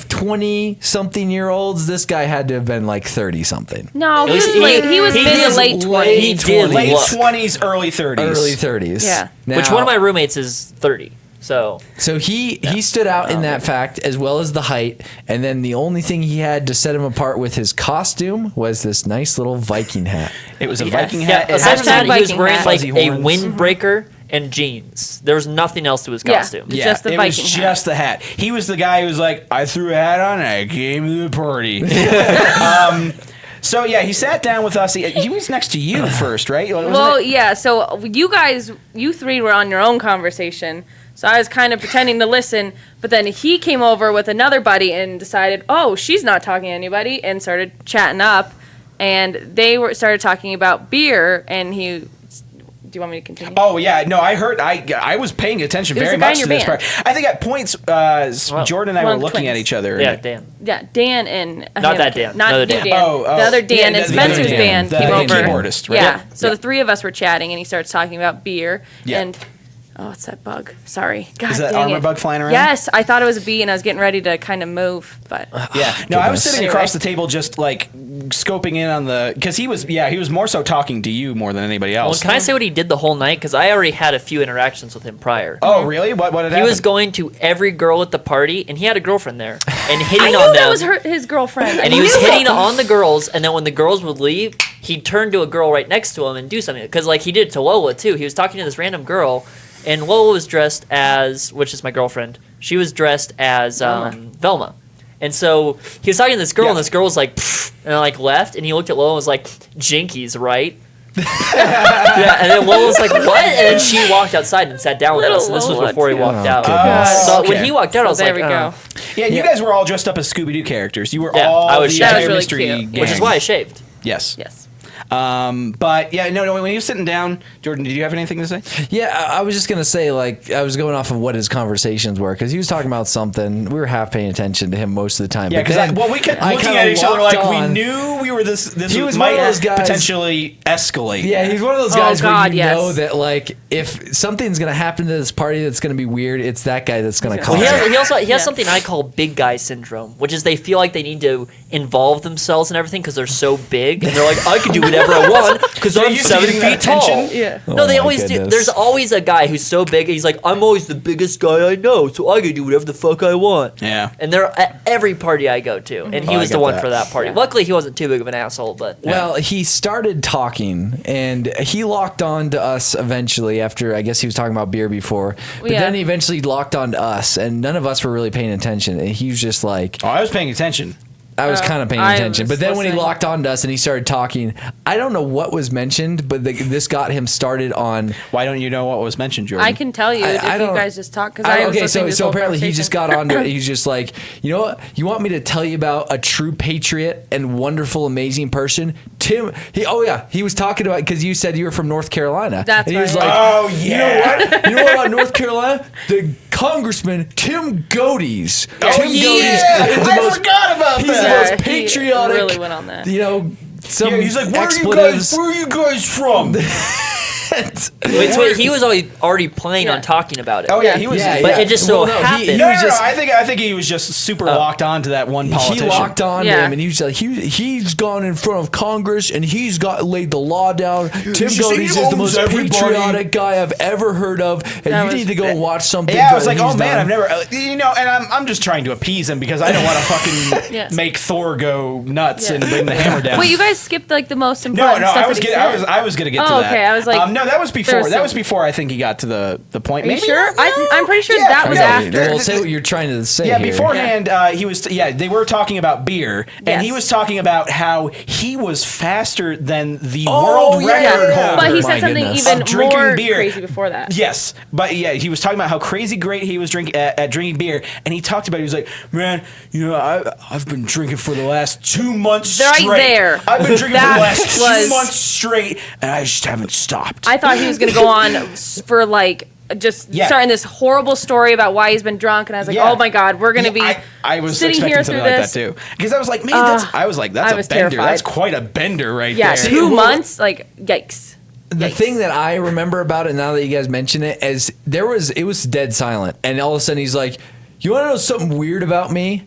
20-something-year-olds, this guy had to have been like 30-something. No, he It was- was late. He was he mid to was late late 20s. He did late look. 20s, early 30s. Early 30s. Yeah. Which Now- one of my roommates is 30. So So he stood out in that fact as well as the height, and then the only thing he had to set him apart with his costume was this nice little Viking hat. It was a Yes. Viking yeah, hat. aside from that, he was Viking wearing hat. like Fuzzy a horns. windbreaker and jeans. There was nothing else to his Yeah. costume. Yeah. Just the it Viking was hat. just the hat. He was the guy who was like, I threw a hat on and I came to the party. So yeah, he sat down with us. He was next to you first, right? Wasn't Well, it? yeah. So you three were on your own conversation. So I was kind of pretending to listen, but then he came over with another buddy and decided, oh, she's not talking to anybody, and started chatting up, and they started talking about beer, and he. Do you want me to continue? Oh yeah, no, I heard. I was paying attention It was very the guy much in to your this band. part. I think at points, Jordan and I One were of the looking at twins. each other. Yeah, Dan. Yeah, Dan and Not that Dan, not another you, Dan. Dan. Oh, the other Dan yeah, and the other Spencer's Dan, band the came over. keyboardist, right? Yeah, Yep. so the three of us were chatting, and he starts talking about beer. Yeah. And oh, it's that bug. Sorry, God Is that dang armor it. bug flying around? Yes, I thought it was a bee, and I was getting ready to kind of move, but Yeah. No, I was Goodness. sitting across the table, just like scoping in on the because he was more so talking to you more than anybody Well, else. can I say what he did the whole night? Because I already had a few interactions with him prior. Oh really? What did He happen? was going to every girl at the party, and he had a girlfriend there, and hitting I knew on that them. was his girlfriend. And he was hitting on the girls, and then when the girls would leave, he'd turn to a girl right next to him and do something. Because like he did to Lola too. He was talking to this random girl, and Lola was dressed as, which is my girlfriend. She was dressed as Velma. And so he was talking to this girl, and this girl was like, "Pfft," and like left, and he looked at Lola and was like, "Jinkies, right?" Yeah, and then Lola was like, "What?" And then she walked outside and sat down with Little us. And this was Lola, before he too. walked Oh, out. goodness. So okay. when he walked out, I was there like, we go. Yeah, you guys were all dressed up as Scooby Doo characters. You were Yeah, all I was the shaved. That was entire really mystery cute. gang. which is why I shaved. Yes. Yes. But yeah, no. When he was sitting down, Jordan, did you have anything to say? Yeah, I was just gonna say, like, I was going off of what his conversations were because he was talking about something. We were half paying attention to him most of the time. Yeah, because we kept looking at each other like we knew we were this. He was might one of those guys, potentially escalate. Yeah, he's one of those guys where you yes. know that, like, if something's gonna happen to this party that's gonna be weird, it's that guy that's gonna cause Well, it. he has something I call big guy syndrome, which is they feel like they need to involve themselves in everything because they're so big, and they're like, I can do whatever I want because I'm 7 feet tall. Yeah. No, they my always do. goodness. There's always a guy who's so big, he's like, I'm always the biggest guy I know, so I can do whatever the fuck I want. Yeah. And they're at every party I go to, and he I was the get one that. for that party. Yeah. Luckily, he wasn't too big of an asshole, but Well, he started talking, and he locked on to us eventually after, I guess he was talking about beer before. But Yeah. then he eventually locked on to us, and none of us were really paying attention. And he was just like, Oh, I was paying attention. I was kind of paying I attention. was But then when he listening. locked on to us and he started talking, I don't know what was mentioned, but this got him started on. Why don't you know what was mentioned, Jordan? I can tell you if you don't- guys just talk because I was okay, listening to this so whole apparently he just got conversation. onto it. He's just like, you know what? You want me to tell you about a true patriot and wonderful, amazing person? Tim. He was talking about because you said you were from North Carolina. That's and he was right. like, Oh, yeah. You know what about North Carolina? The Congressman Tim Goaties. Oh, Tim yeah. is the I most, forgot about he's that. the Yeah, most he patriotic. really went on that. You know, some Yeah, he's like, expletives. where are you guys from? wait, so he was already planning on talking about it. Oh yeah, he was. Yeah, But it just so happened. He No, was just, I think he was just super locked on to that one politician. He locked on to Yeah. him, and he was like, he's gone in front of Congress, and he's got laid the law down. Tim just saying Goaties he is the most owns everybody. patriotic guy I've ever heard of, and That you was- need to go and watch something. Yeah, I was that like, oh he's man, done." I've never, and I'm just trying to appease him because I don't want to fucking Yes. make Thor go nuts Yeah. and bring the hammer down. Wait, you guys skipped like the most No, important stuff I was that he getting, said. I was gonna get to Oh, that. okay, I was like, no, that was before. there's That was some- before I think he got to the point. Are you Maybe sure? I'm pretty sure Yeah, that was no, after. Well, say what you're trying to say. Yeah, here. beforehand, he was. They were talking about beer, and he Yes. was talking about how he was faster than the Oh, world yeah, record yeah. holder. But he My said something goodness. even Of drinking more beer. crazy before that. Yes, but yeah, he was talking about how crazy great he was drinking at drinking beer, and he talked about he was like, man, I've been drinking for the last 2 months Right straight. there. I've been drinking for That the last was- 2 months straight, and I just haven't stopped. I thought he was going to go on for like just Yeah. starting this horrible story about why he's been drunk, and I was like, Yeah. oh my god, we're going to be I was sitting expecting here something through like this. that too, because I was like, man, I was like, that's I a was bender. terrified. That's quite a bender right Yeah, there. 2 months, like yikes. The Yikes. thing that I remember about it now that you guys mention it is it was dead silent, and all of a sudden he's like, "You want to know something weird about me?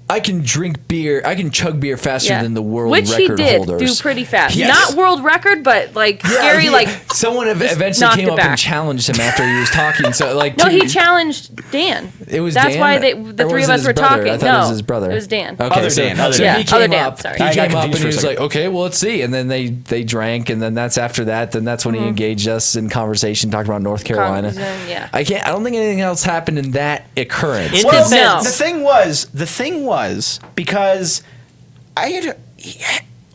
I can drink beer. I can chug beer faster than the world Which record he did holders." do pretty fast. Yes. Not world record, but like scary. Like someone eventually knocked came it up back. and challenged him after he was talking. So like, no, he challenged Dan. It was That's Dan? why Or the was three it of us his were brother? talking. I thought no, it was his brother. It was Dan. Okay, Other so, Dan, other so Dan. he came Other Dan, up. sorry. He I got came up confused and for he a was second. like, "Okay, well, let's see." And then they drank, and then that's after that. Then that's when he engaged us in conversation, talking about North Carolina. Yeah. I don't think anything else happened in that occurrence. In Well, defense, the thing was because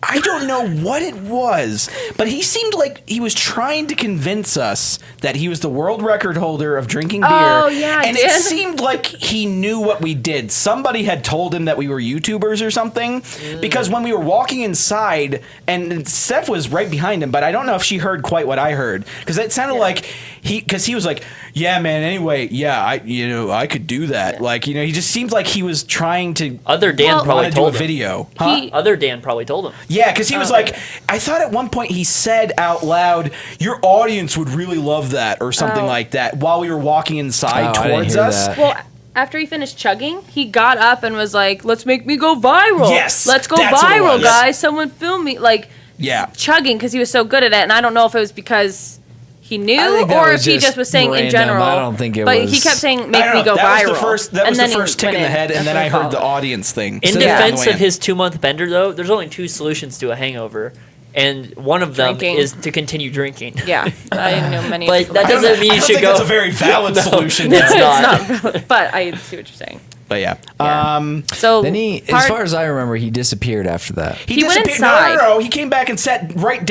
I don't know what it was, but he seemed like he was trying to convince us that he was the world record holder of drinking beer. Oh, yeah, and Dan. it seemed like he knew what we did. Somebody had told him that we were YouTubers or something, because when we were walking inside, and Steph was right behind him, but I don't know if she heard quite what I heard, because it sounded like he was like, "Yeah, man. Anyway, yeah, I could do that." Yeah. Like, he just seemed like he was trying to other Dan Well- probably want to do a told him. video. Huh? He- Other Dan probably told him. Yeah, because he was like, I thought at one point he said out loud, "Your audience would really love that," or something like that, while we were walking inside Oh, I didn't towards hear us. that. Well, after he finished chugging, he got up and was like, "Let's make me go viral. Yes, let's go that's what it viral, was. guys. Someone film me." Like Yeah. chugging because he was so good at it, and I don't know if it was because he knew I think that or was if he just just was saying in random. general. I don't think it but was- he kept saying, I "Make don't me know. go that viral." Was the first, that and was then the he first tick went in the head, That's and then what I heard the followed. audience thing. In So defense yeah. of his 2-month bender, though, there's only 2 solutions to a hangover, and one of them Drinking. is to continue drinking. Yeah, I know many. But people that like doesn't mean I you don't should think go. that's a very valid solution. It's though. not. It's not, but I see what you're saying. But yeah. So Then as far as I remember, he disappeared after that. He went disappeared. inside. No. He came back and sat right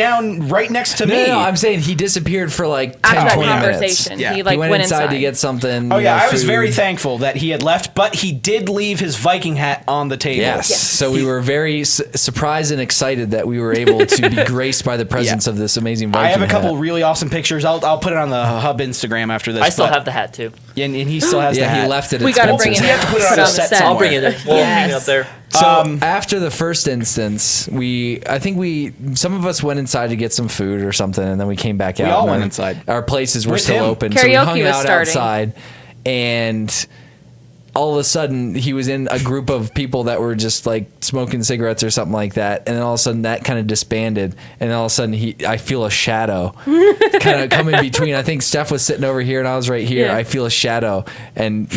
next to me. No, I'm saying he disappeared for like 10, after that 20 minutes. conversation, Yeah. he He went inside to get something. Oh you yeah, know, I was food. very thankful that he had left, but he did leave his Viking hat on the table. Yes. So we were very surprised and excited that we were able to be graced by the presence of this amazing Viking I have a couple hat. really awesome pictures. I'll put it on the Hub Instagram after this. I still have the hat too. and he still has the Yeah, hat. he left it. We at gotta bring Spencer's. it You have to put it on Put a on the set set. somewhere. I'll bring it in. We'll hang it up there. So after the first instance, I think some of us went inside to get some food or something, and then we came back out. all and went then inside. Our places were With still him. open, so we Karaoke hung was out starting. outside, and all of a sudden he was in a group of people that were just like smoking cigarettes or something like that, and then all of a sudden that kind of disbanded, and then all of a sudden I feel a shadow kind of come in between. I think Steph was sitting over here and I was right here. Yeah. I feel a shadow, and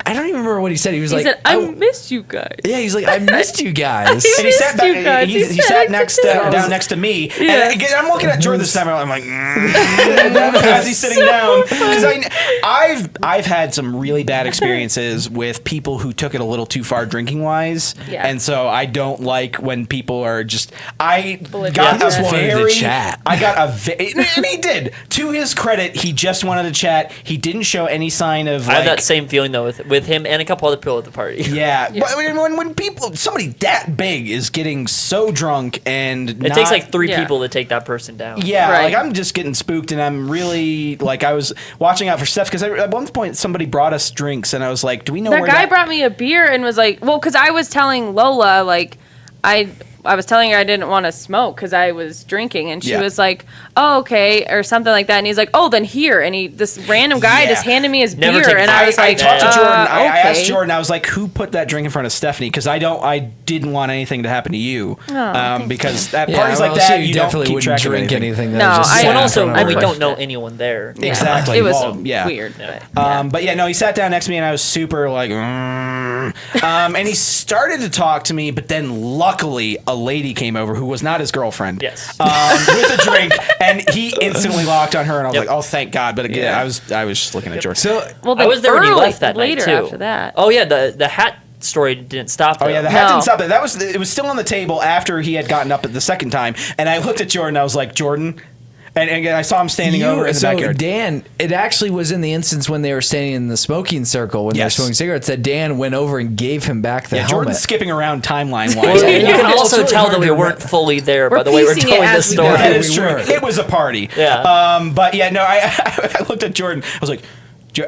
I don't even remember what he said. He was He like, said, "I missed you guys." yeah, he's like, I missed you guys. And he sat missed you guys. back. He He sat said next I down next to me. Yeah. And again, I'm looking at Jordan this time. I'm like, as he's sitting down, because I've had some really bad experiences with people who took it a little too far drinking wise, Yeah. and so I don't like when people are just. I Belligerent. got He just a wanted to very. chat. I got and he did. To his credit, he just wanted to chat. He didn't show any sign of. I have like, that same feeling though with him and a couple other people at the party. Yeah, but I mean, when somebody that big is getting so drunk and It takes like three Yeah. people to take that person down. yeah, Right. like I'm just getting spooked, and I'm really like I was watching out for Steph because at one point somebody brought us drinks, and I was like, "Do we know That where guy brought me a beer and was like, well, because I was telling Lola, like, I was telling her I didn't want to smoke because I was drinking, and she Yeah. was like, "Oh, okay," or something like that. And he's like, "Oh, then here." And this random guy Yeah. just handed me his Never beer, take and that. I was like, talked to Jordan. I asked okay. Jordan. I was like, "Who put that drink in front of Stephanie?" Because I didn't want anything to happen to you. Because at parties like that, you definitely don't keep wouldn't track drink of anything. anything. That No, was just I- sitting And in also, front of we her. don't know anyone there. Yeah. Exactly. It was Well, yeah. weird. Yeah. But yeah, no, he sat down next to me and I was super like, and he started to talk to me, but then luckily a lady came over who was not his girlfriend. Yes. With a drink, and he instantly locked on her, and I was Yep. like, oh, thank God. But again, Yeah. I was just looking at George. So Well, I was there when he early- left that later night too. after that. Oh yeah, the hat story didn't stop. Oh though. yeah, the hat No. didn't stop it. It was still on the table after he had gotten up at the second time, and I looked at Jordan. I was like, Jordan, and again I saw him standing over in the backyard. Dan, it actually was in the instance when they were standing in the smoking circle when they were Yes. smoking cigarettes that Dan went over and gave him back the Yeah, helmet. Jordan's skipping around timeline Well, wise. and you can It's also really tell hard that we to weren't fully there by We're the way we're piecing it telling as this we go. story. That Yeah, is we true. were. It was a party. Yeah. But yeah, no, I looked at Jordan. I was like,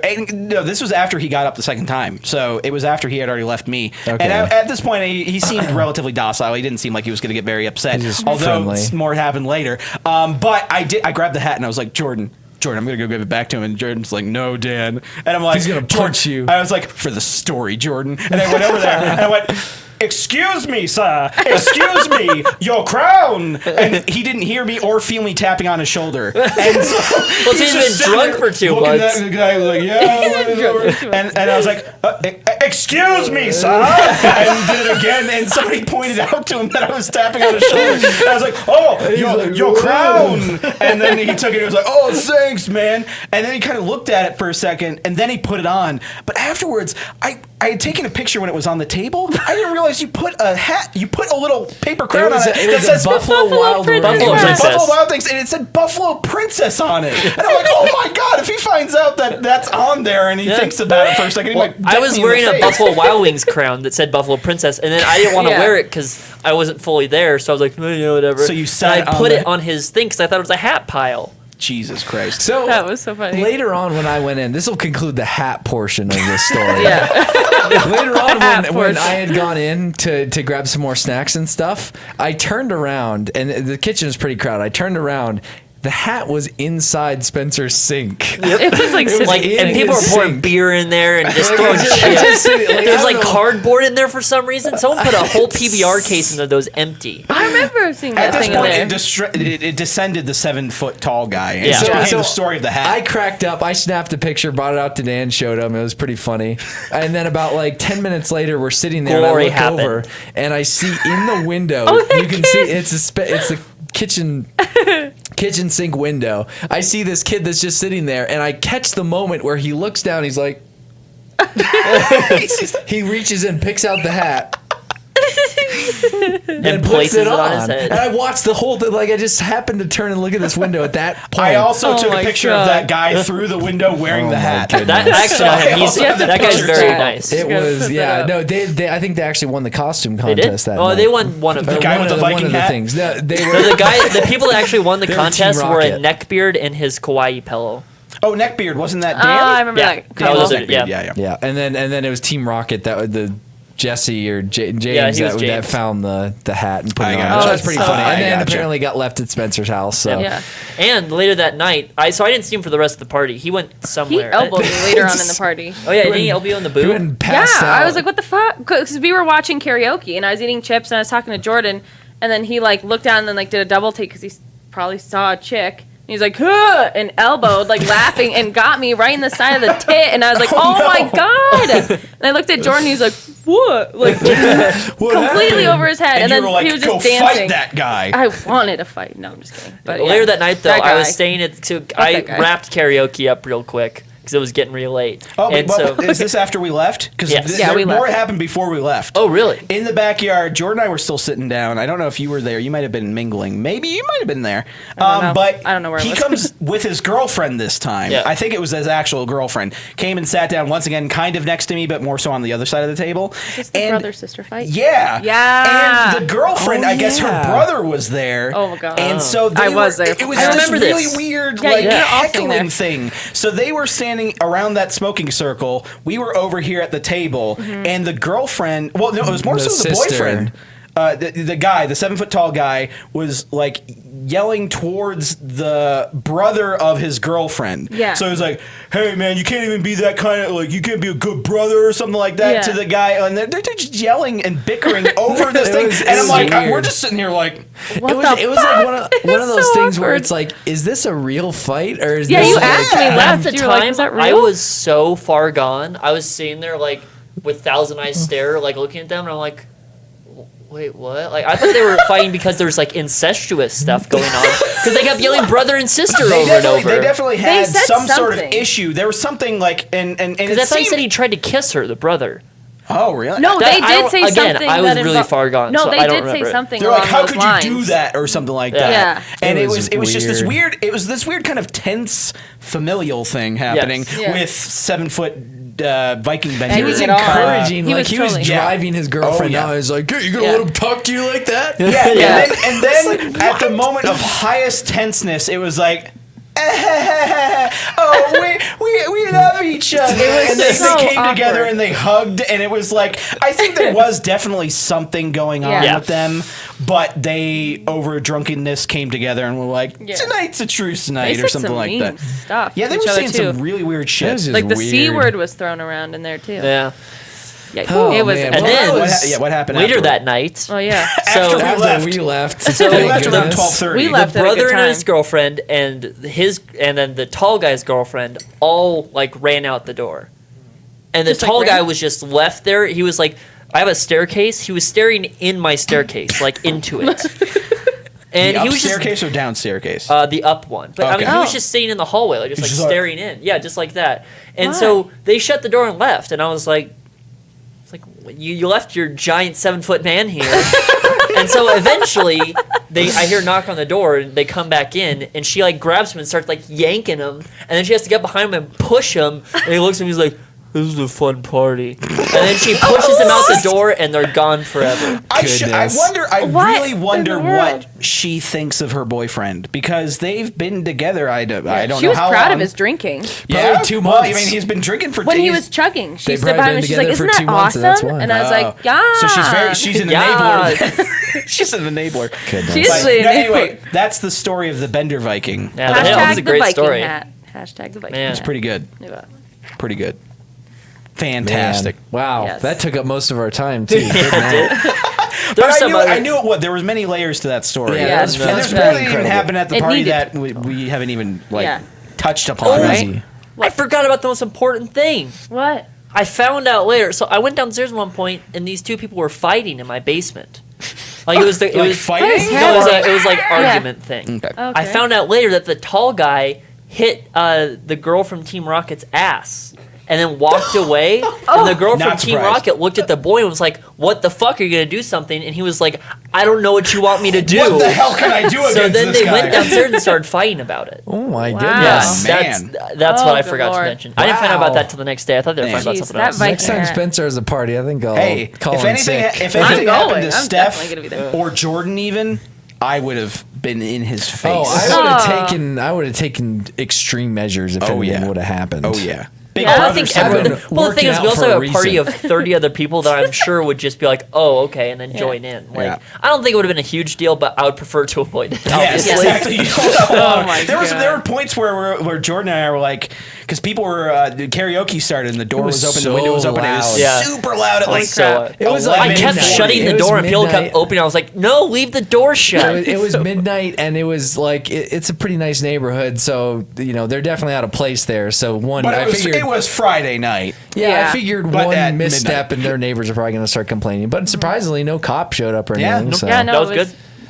and, no, this was after he got up the second time. So it was after he had already left me. Okay. And at this point, he seemed relatively docile. He didn't seem like he was going to get very upset. He's just Although friendly. more happened later. But I grabbed the hat and I was like, Jordan, I'm going to go give it back to him. And Jordan's like, no, Dan. And I'm like, He's gonna punch you. I was like, for the story, Jordan. And I went over there and I went, excuse me, sir. Excuse me. Your crown. And he didn't hear me or feel me tapping on his shoulder. And so Well, he's he's just been sitting drunk there for 2 looking at months. the guy like, yeah. And I was like, excuse me, sir. And did it again. And somebody pointed out to him that I was tapping on his shoulder. And I was like, oh, your crown. And then he took it. He was like, oh, thanks, man. And then he kind of looked at it for a second. And then he put it on. But afterwards, I had taken a picture when it was on the table. I didn't realize you put a hat, you put a little paper crown on it. It that was says a Buffalo Wild Wings. Buffalo it Princess. said Buffalo Wild Things, and it said Buffalo Princess on it. And I'm like, oh my God, if he finds out that that's on there and he Yeah. thinks about it for a second, he Well, might I deck was me in the wearing a face. Buffalo Wild Wings crown that said Buffalo Princess, and then I didn't want to Yeah. wear it because I wasn't fully there. So I was like, whatever. So you and sat I on put the- it on his thing because I thought it was a hat pile. Jesus Christ. So That was so funny. later on when I went in, this will conclude the hat portion of this story. Yeah. Later on, Hat when portion. I had gone in to grab some more snacks and stuff, I turned around, and the kitchen is pretty crowded. I turned around. The hat was inside Spencer's sink. It was like, was Like, in and people his were pouring sink. beer in there and just throwing Just shit. sitting- There's I like don't know. cardboard in there for some reason. Someone put a whole PBR case into those empty. I remember seeing At that this thing in point, there. it descended the 7-foot tall guy. And Yeah. so, became So the story of the hat. I cracked up. I snapped a picture, brought it out to Dan, showed him. It was pretty funny. And then about like 10 minutes later, we're sitting there Glory and I look happened. over and I see in the window, that you can see it's a kitchen sink window. I see this kid that's just sitting there and I catch the moment where he looks down. He's like, He reaches in, picks out the hat. And places it on his head. And I watched the whole thing. Like, I just happened to turn and look at this window at that point. I also took a my picture God. of that guy through the window wearing the hat. goodness. That actually, I also have the that guy's picture, very too. nice. It gotta was, put yeah. that No, they I think they actually won the costume They did. contest that Oh, night. they won one of them. guy with the one Viking of the hat? things. No, they No, were. the people that actually won the They were contest Team were a Rocket. neckbeard and his kawaii pillow. Oh, Neckbeard, wasn't that Oh, Dan? I remember Yeah. that. That couple. was it. Yeah. yeah. Yeah, and then it was Team Rocket that was the Jesse or James, Yeah, he was that James. found the hat and put I it on. gotcha. So that's pretty Oh, funny. I And then gotcha. apparently got left at Spencer's house. So Yeah. And later that night, I didn't see him for the rest of the party. He went He somewhere. elbowed me later on in the party. Oh yeah, didn't he elbow you in the he boot? went and Yeah, passed out. I was like, what the fuck? Because we were watching karaoke and I was eating chips and I was talking to Jordan, and then he like looked down and then like did a double take because he probably saw a chick. And he's like, huh, and elbowed, like laughing, and got me right in the side of the tit. And I was like, oh no. my God. And I looked at Jordan, he's like, what? Like, completely over his head. And, And, you then were like, he was go just dancing. fight that guy. I wanted to fight. No, I'm just kidding. But Later yeah. that night, though, That I was guy. staying I that guy. wrapped karaoke up real quick because it was getting real late. Oh, and but so, is this after we left? Because Yes. Yeah, we more left. happened before we left. oh really? In the backyard, Jordan and I were still sitting down. I don't know if you were there. You might have been mingling. Maybe you might have been there. don't know. But I don't know where I he was. comes with his girlfriend this time. Yeah. I think it was his actual girlfriend. Came and sat down once again, kind of next to me, but more so on the other side of the table. Is this the brother-sister fight? Yeah. Yeah. And the girlfriend, Oh, I guess her yeah. brother was there. Oh, my God. And so I they was were, there. It was I this remember really this. weird, Yeah, like you're all sitting heckling there. thing. So they were standing around that smoking circle. We were over here at the table, Mm-hmm. and the girlfriend. Well, no, it was more The so the sister. boyfriend. The guy, the 7 foot tall guy, was like yelling towards the brother of his girlfriend. Yeah. So he was like, "Hey man, you can't even be that kind of like you can't be a good brother or something like that." Yeah. To the guy, and they're just yelling and bickering over this It thing. was- And it I'm was like, weird. we're just sitting here like. What it was, the it was fuck? like one of It's those so things where awkward. it's like, is this a real fight or is Yeah, this you like, asked me At left. the You were like, time, "Is that I real?" was so far gone. I was sitting there like with thousand eyes stare, like looking at them, and I'm like, wait, what? Like I thought they were fighting because there was like incestuous stuff going on because they kept yelling brother and sister over and over. They definitely had said some sort of something. issue. There was something like, and Because it I thought he seemed. said he tried to kiss her, the brother. Oh really? No, That- they I did don't- say again, something. I was that really invo- far gone, No, so they I don't did say remember it. something They're along like, how those could lines. you do that or something like that? Yeah. And It it was was just this weird. weird. It was this weird kind of tense familial thing happening Yes. Yeah. with 7 foot Viking And bender. He was Get on. encouraging, He like was he was totally- driving his girlfriend Oh, yeah. out. He's like, hey, you gonna Yeah. let him talk to you like that? Yeah, Yeah. and then at the moment of highest tenseness, it was like. Oh, we love each other, and they so came together awkward. and they hugged, and it was like I think there was definitely something going on Yeah. with them, but they over drunkenness came together and were like, Yeah. tonight's a truce They night said or something some like mean that. stuff. Yeah, they to were each other, saying too. some really weird shit. was just Like the C weird. word was thrown around in there too. Yeah. Yeah, Oh, it was. man. And Well, then- that was- What happened Later afterward? that night, Oh yeah. so After we After left. we left, So We thank left around goodness. 12:30. We the left at a brother good and time. his girlfriend and then the tall guy's girlfriend all like ran out the door, and the Just, like, tall guy ran? was just left there. He was like, I have a staircase. He was staring in my staircase, like into it. And The he up was just staircase or down staircase? the up one. But I mean, Okay. he was Oh. just sitting in the hallway, like just He's like just like- staring in. Yeah, just like that. And Why? so they shut the door and left, and I was like, it's like you left your giant 7 foot man here. And so eventually, I hear a knock on the door, and they come back in, and she like grabs him and starts like yanking him, and then she has to get behind him and push him, and he looks at me, he's like, "This is a fun party," and then she pushes him out the door, and they're gone forever. I Goodness. wonder. I What really in wonder the what world? she thinks of her boyfriend because they've been together. I don't She know was how proud long. of his drinking. Yeah, Probably 2 Well, I months. mean, he's been drinking for When he days. was chugging, she They've stood probably by him been and she's like, together for "Isn't 2 that months, and that's awesome?" why. And I was Oh. like, "Yeah." So she's an Yeah. enabler. She's an enabler. Goodness. She's But, the no, enabler. anyway, that's the story of the Bender Viking. Yeah, that was Hashtag a the great Viking story. hat. Hashtag the Viking Man. It's hat. pretty good. Yeah. Pretty good. Man. Fantastic. Wow, Yes. that took up most of our time too. Good night. There's But some I other- knew it. There was many layers to that story. Yeah, Yeah, that's, and And that's there's pretty barely even incredible. happened at the It party needed- that we haven't even like Yeah. touched upon. Right? Crazy. I forgot about the most important thing. What? I found out later. So I went downstairs at one point, and these two people were fighting in my basement. Like it was the it Like was fighting? That is no, it was like Yeah. argument thing. Okay. Okay. I found out later that the tall guy hit the girl from Team Rocket's ass, and then walked away. And the girl from Not Team surprised. Rocket looked at the boy and was like, "What the fuck? Are you gonna do something?" And he was like, "I don't know what you want me to do." What the hell can I do against So then this they guy? went downstairs and started fighting about it. Oh my Wow. goodness. Yes, man. that's Oh, what I good forgot Lord. to mention. I didn't find out Wow. about that till the next day. I thought they were Man. fighting about Jeez, something that else. Viking- Next time Yeah. Spencer has a party, I think I'll Hey, call if in anything, sick. if I'm anything going. happened to I'm Steph definitely gonna be there. or Jordan, even, I would have been in his face. Oh, I would Oh. have taken extreme measures if Oh, anything yeah. would have happened. Oh yeah. Big Yeah. I brother think syndrome. everyone. Well, the thing working is, we out also for a have a party reason. of 30 other people that I'm sure would just be like, "Oh, okay," and then Yeah. join in. Like, Yeah. I don't think it would have been a huge deal, but I would prefer to avoid it. Yes, Obviously. exactly. You don't know how long. my there God. were points where Jordan and I were like, because people were the karaoke started and the door was open, the window was open, and it was loud. Yeah. super loud at Holy like crap. So It was I like kept midnight. shutting the It was door, and people midnight. kept opening. I was like, "No, leave the door shut." It was midnight, and it was like it's a pretty nice neighborhood, so they're definitely out of place there. So But I figured, it was Friday night. I Yeah. figured But at one misstep, midnight. and their neighbors are probably going to start complaining. But surprisingly, no cop showed up or Yeah. anything. No- So Yeah, no, That was it good.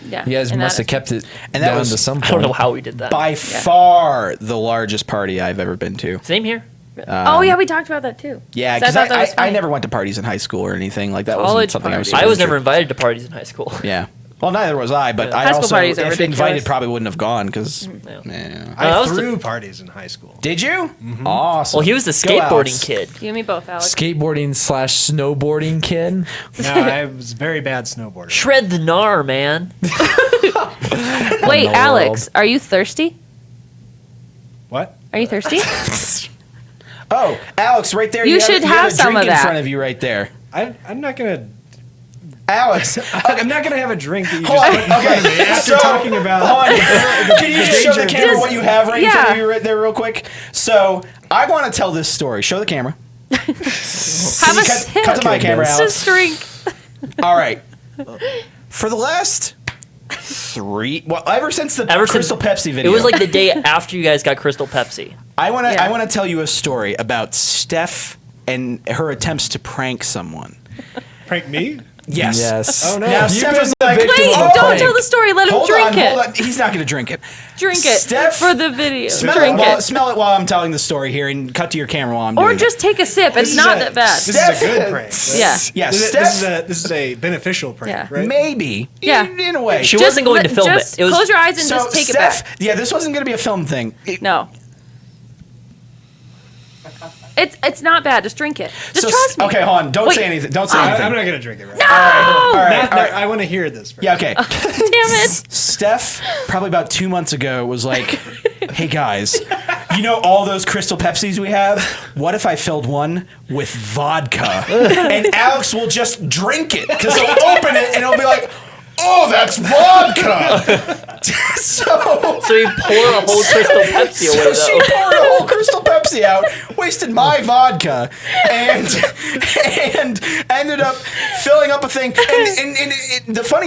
Yeah, you guys and must that- have kept it And that down was- to some point. I don't know how we did that. By far the largest party I've ever been to. Same here. Oh yeah, we talked about that too. Yeah, So because thought that was I funny. never went to parties in high school or anything like that. College Wasn't something I was. parties. I was super never into. invited to parties in high school. Yeah. Well, neither was I, but Yeah. I High school also, parties are if ridiculous. invited, probably wouldn't have gone because. that I was the- threw parties in high school. Did you? Awesome. Well, he was the Go, skateboarding Alex. kid. You and me both, Alex. Skateboarding/snowboarding kid. No, I was very bad snowboarder. Shred the gnar, man. Wait, the Alex, are you thirsty? What? Are you thirsty? Oh, Alex, right there. You should have a some drink of in that. front of you right there. I'm not gonna. Alex. I'm not gonna have a drink that you Hold just on, put in front of me after so, talking about. hold on. Can you just show the danger. camera what you have right in front of Yeah. you right there real quick? So I want to tell this story. Show the camera. Have a sip. Cut to my camera, Alex. Just drink. All right. For the last ever since the Crystal Pepsi video. It was like the day after you guys got Crystal Pepsi. I want to Yeah. tell you a story about Steph and her attempts to prank someone. Prank me? Yes. Yes. Oh, no. Now You've Steph been is the like, victim Wait, of a don't prank. tell the story. Let him hold drink on, it. hold on. He's not going to drink it. Drink it Steph- for the video. Smell drink it, it. smell it while I'm telling the story here, and cut to your camera while I'm Or doing just take a sip. This It's is not a- that bad. This is Steph- a good prank. Right? Yeah. Yeah, This, Steph. this is a beneficial prank, Yeah. right? Maybe. Yeah. In a way. She wasn't going to film it. Just It was close your eyes and So just take Steph, it back. yeah, this wasn't going to be a film thing. No. It's not bad. Just drink it. Just So- trust me. Okay, hold on. Don't Wait. say anything. Don't say I'm anything. not gonna drink it right No! All right. now. I want to hear this first. Yeah, okay. Damn it. Steph, probably about 2 months ago, was like, hey guys, you know all those Crystal Pepsis we have? What if I filled one with vodka? And Alex will just drink it because he'll open it and he'll be like, oh, that's vodka. So you pour a whole Crystal Pepsi away, So she though. poured a whole Crystal Pepsi out, wasted my vodka, and ended up filling up a thing. And the funny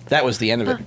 That was the end of it.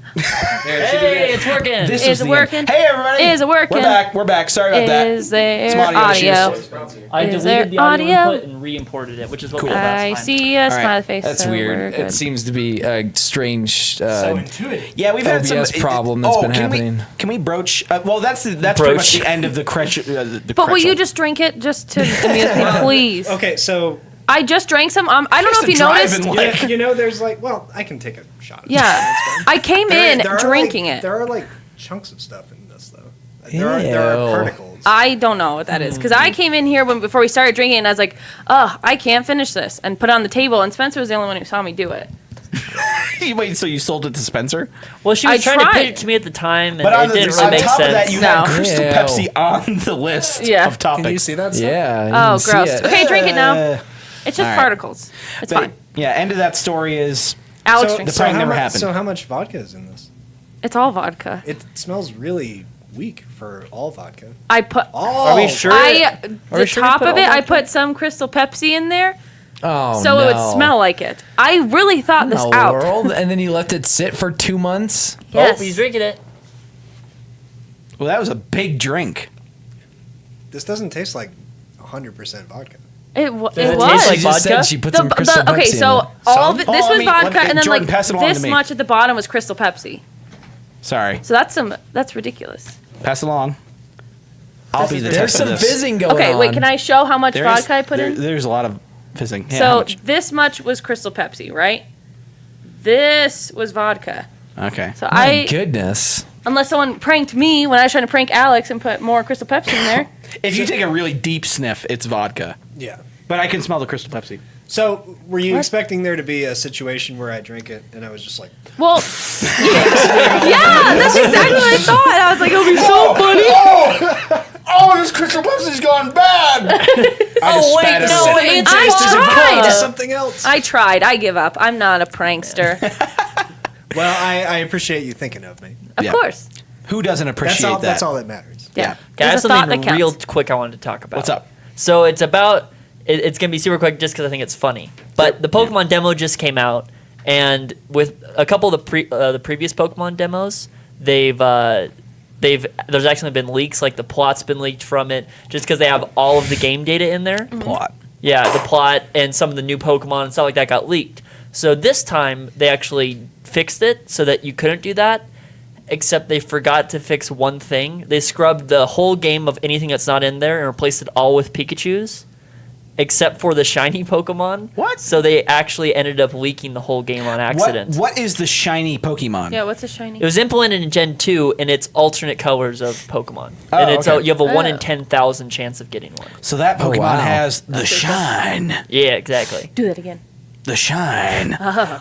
Hey, it's working. This Is was it the working? end. Hey, everybody. Is it working? We're back. Sorry about that. Is there Some audio issues. I Is deleted there the audio audio? input and re-imported it, which is what Cool. we did I last time. see a right. smiley face. That's so weird. we're good. It seems to be a strange. intuitive. Yeah, we've had OBS some problem that's been can happening. Can we broach? Well, that's pretty much Broach. the end of the the But will you Kretschel. just drink it just to amuse me, please? Okay, so I just drank some. I don't know if you Driving noticed. like- you know, there's like, well, I can take a shot. Of Yeah, I came in There are, drinking like, it. There are like chunks of stuff in this though. There are Ew. particles. I don't know what that is because I came in here before we started drinking and I was like, "Oh, I can't finish this," and put it on the table. And Spencer was the only one who saw me do it. Wait, so you sold it to Spencer? Well, she was I trying to tried. pitch it to me at the time, and But it didn't really on make top sense. of that, you No. had Crystal Ew. Pepsi on the list Yeah. of topics. Can you see that stuff? Yeah. you Oh, can see gross. it. Okay, drink it now. Uh, It's just all right. particles. It's but, fine. Yeah, end of that story is Alex the drinks. prank how never much, happened. So how much vodka is in this? It's all vodka. It smells really weak for all vodka. I put. Are we sure? The we sure we top put of all it, I vodka? put some Crystal Pepsi in there, Oh, so no. it would smell like it. I really thought this No out. world, and then you left it sit for 2 months. Yes. Oh, he's drinking it. Well, that was a big drink. This doesn't taste like 100% vodka. It Does it it was. taste like She just vodka? said she put some Crystal Okay, Pepsi so in it. all of it, this Oh, was I mean, vodka, and then Jordan, like pass it along to this me. much at the bottom was Crystal Pepsi. Sorry. So that's ridiculous. Pass along. I'll be the There's test some of this. fizzing going on. Okay, wait, can I show how much There is- vodka I put in? There's a lot of fizzing. Yeah, how So much? this much was Crystal Pepsi, right? This was vodka. Okay. So My goodness. unless someone pranked me when I was trying to prank Alex and put more Crystal Pepsi in there. If you take a really deep sniff, it's vodka. Yeah. But I can smell the Crystal Pepsi. So were you What? expecting there to be a situation where I drink it and I was just like, Well, yeah, that's exactly what I thought. I was like, it'll be so funny. Oh, this Crystal Pepsi's gone bad! Oh, wait, no, it's I vodka. tried. something else? I tried. I give up. I'm not a prankster. Well, I appreciate you thinking of me. Of Yeah. course. Who doesn't appreciate that? That's all that matters. Yeah. Yeah. Okay, I There's have a thought that something counts. real quick I wanted to talk about. What's up? So it's about. It's gonna be super quick just because I think it's funny. But the Pokemon demo just came out, and with a couple of the previous Pokemon demos, there's actually been leaks. Like the plot's been leaked from it, just because they have all of the game data in there. Plot. Yeah, the plot and some of the new Pokemon and stuff like that got leaked. So this time they actually fixed it so that you couldn't do that, except they forgot to fix one thing. They scrubbed the whole game of anything that's not in there and replaced it all with Pikachus, except for the shiny Pokemon. What? So they actually ended up leaking the whole game on accident. What is the shiny Pokemon? Yeah, what's a shiny? It was implemented in Gen 2, and it's alternate colors of Pokemon. Oh, and it's okay. you have a 1 in Oh. 10,000 chance of getting one. So that Pokemon wow. has the That's shine. Yeah, exactly. Do that again. The shine.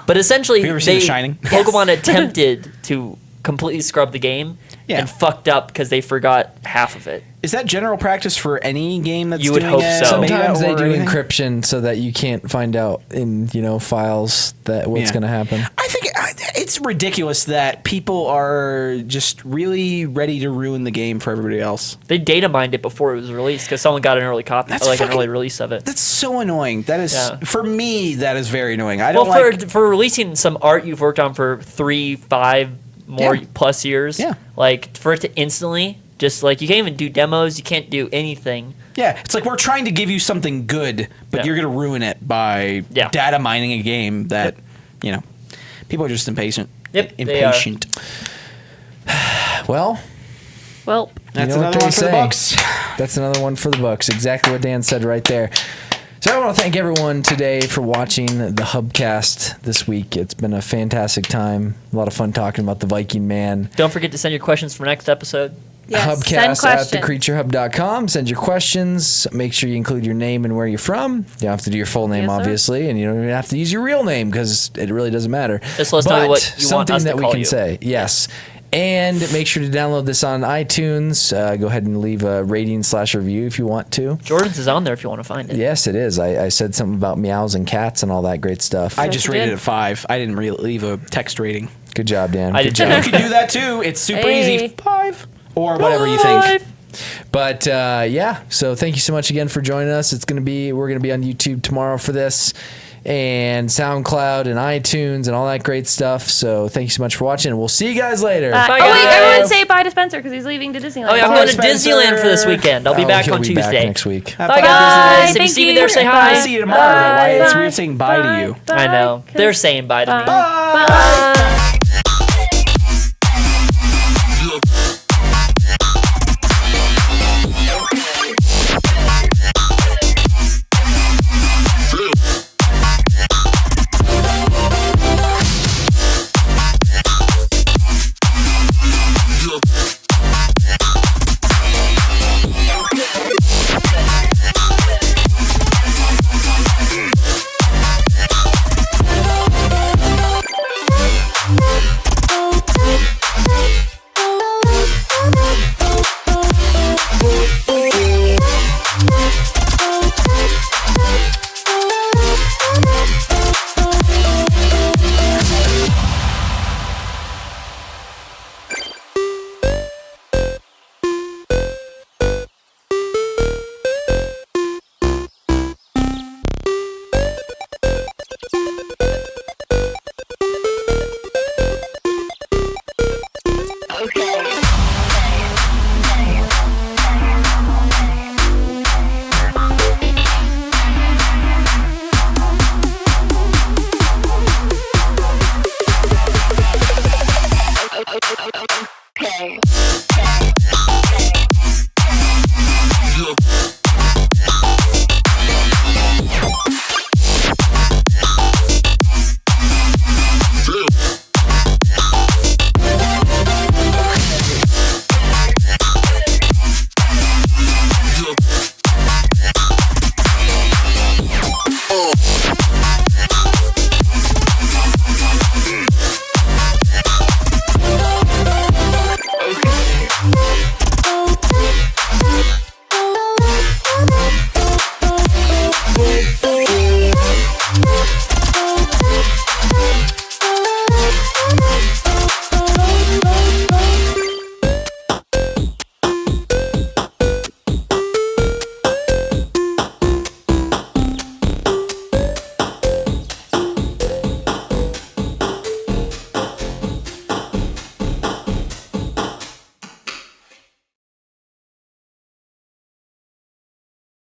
But essentially, Have you ever seen The Shining? Pokemon attempted to completely scrub the game Yeah. and fucked up because they forgot half of it. Is that general practice for any game that's You would doing hope a so. beta Sometimes they or do anything? encryption so that you can't find out in files that what's Yeah. going to happen. I think it's ridiculous that people are just really ready to ruin the game for everybody else. They data mined it before it was released because someone got an early copy, That's like an fucking- early release of it. That's so annoying. That is Yeah. for me. That is very annoying. I Well, don't like. for releasing some art you've worked on for 3, 5 more Yeah. plus years, Yeah. like for it to instantly just like you can't even do demos, you can't do anything. Yeah, it's like we're trying to give you something good, but Yeah. you're gonna ruin it by Yeah. data mining a game that people are just impatient. Yep, they are. impatient. Well, Well, That's know what another they one for the say. books. that's another one for the books. Exactly what Dan said right there. So I want to thank everyone today for watching the Hubcast this week. It's been a fantastic time. A lot of fun talking about the Viking Man. Don't forget to send your questions for next episode. yes. Send Hubcast at questions. thecreaturehub.com. Send your questions. Make sure you include your name and where you're from. You don't have to do your full name, Yes, sir. obviously, and you don't even have to use your real name because it really doesn't matter. Just let us know But what you want something us to that we call can you. say. Yes. And make sure to download this on iTunes. Go ahead and leave a rating/review if you want to. Jordan's is on there if you want to find it. Yes, it is. I said something about meows and cats and all that great stuff. I Yes, just you rated did. it 5. I didn't leave a text rating. Good job, Dan. I Good did job. too. You can do that too. It's super Hey. easy. 5 or whatever you think. But yeah, so thank you so much again for joining us. We're gonna be on YouTube tomorrow for this, and SoundCloud and iTunes and all that great stuff. So thank you so much for watching, and we'll see you guys later. Bye, Oh wait, guys. everyone say bye to Spencer because he's leaving to Disneyland. Oh yeah, I'm Bye, going to Spencer. Disneyland for this weekend. I'll be back he'll on be Tuesday. back next week. Have Bye fun. guys. If you Thank see me you. there, say Bye. hi. See you tomorrow. Though. Why? It's Bye. weird saying bye to you. Bye. I know. They're saying bye to me. Bye.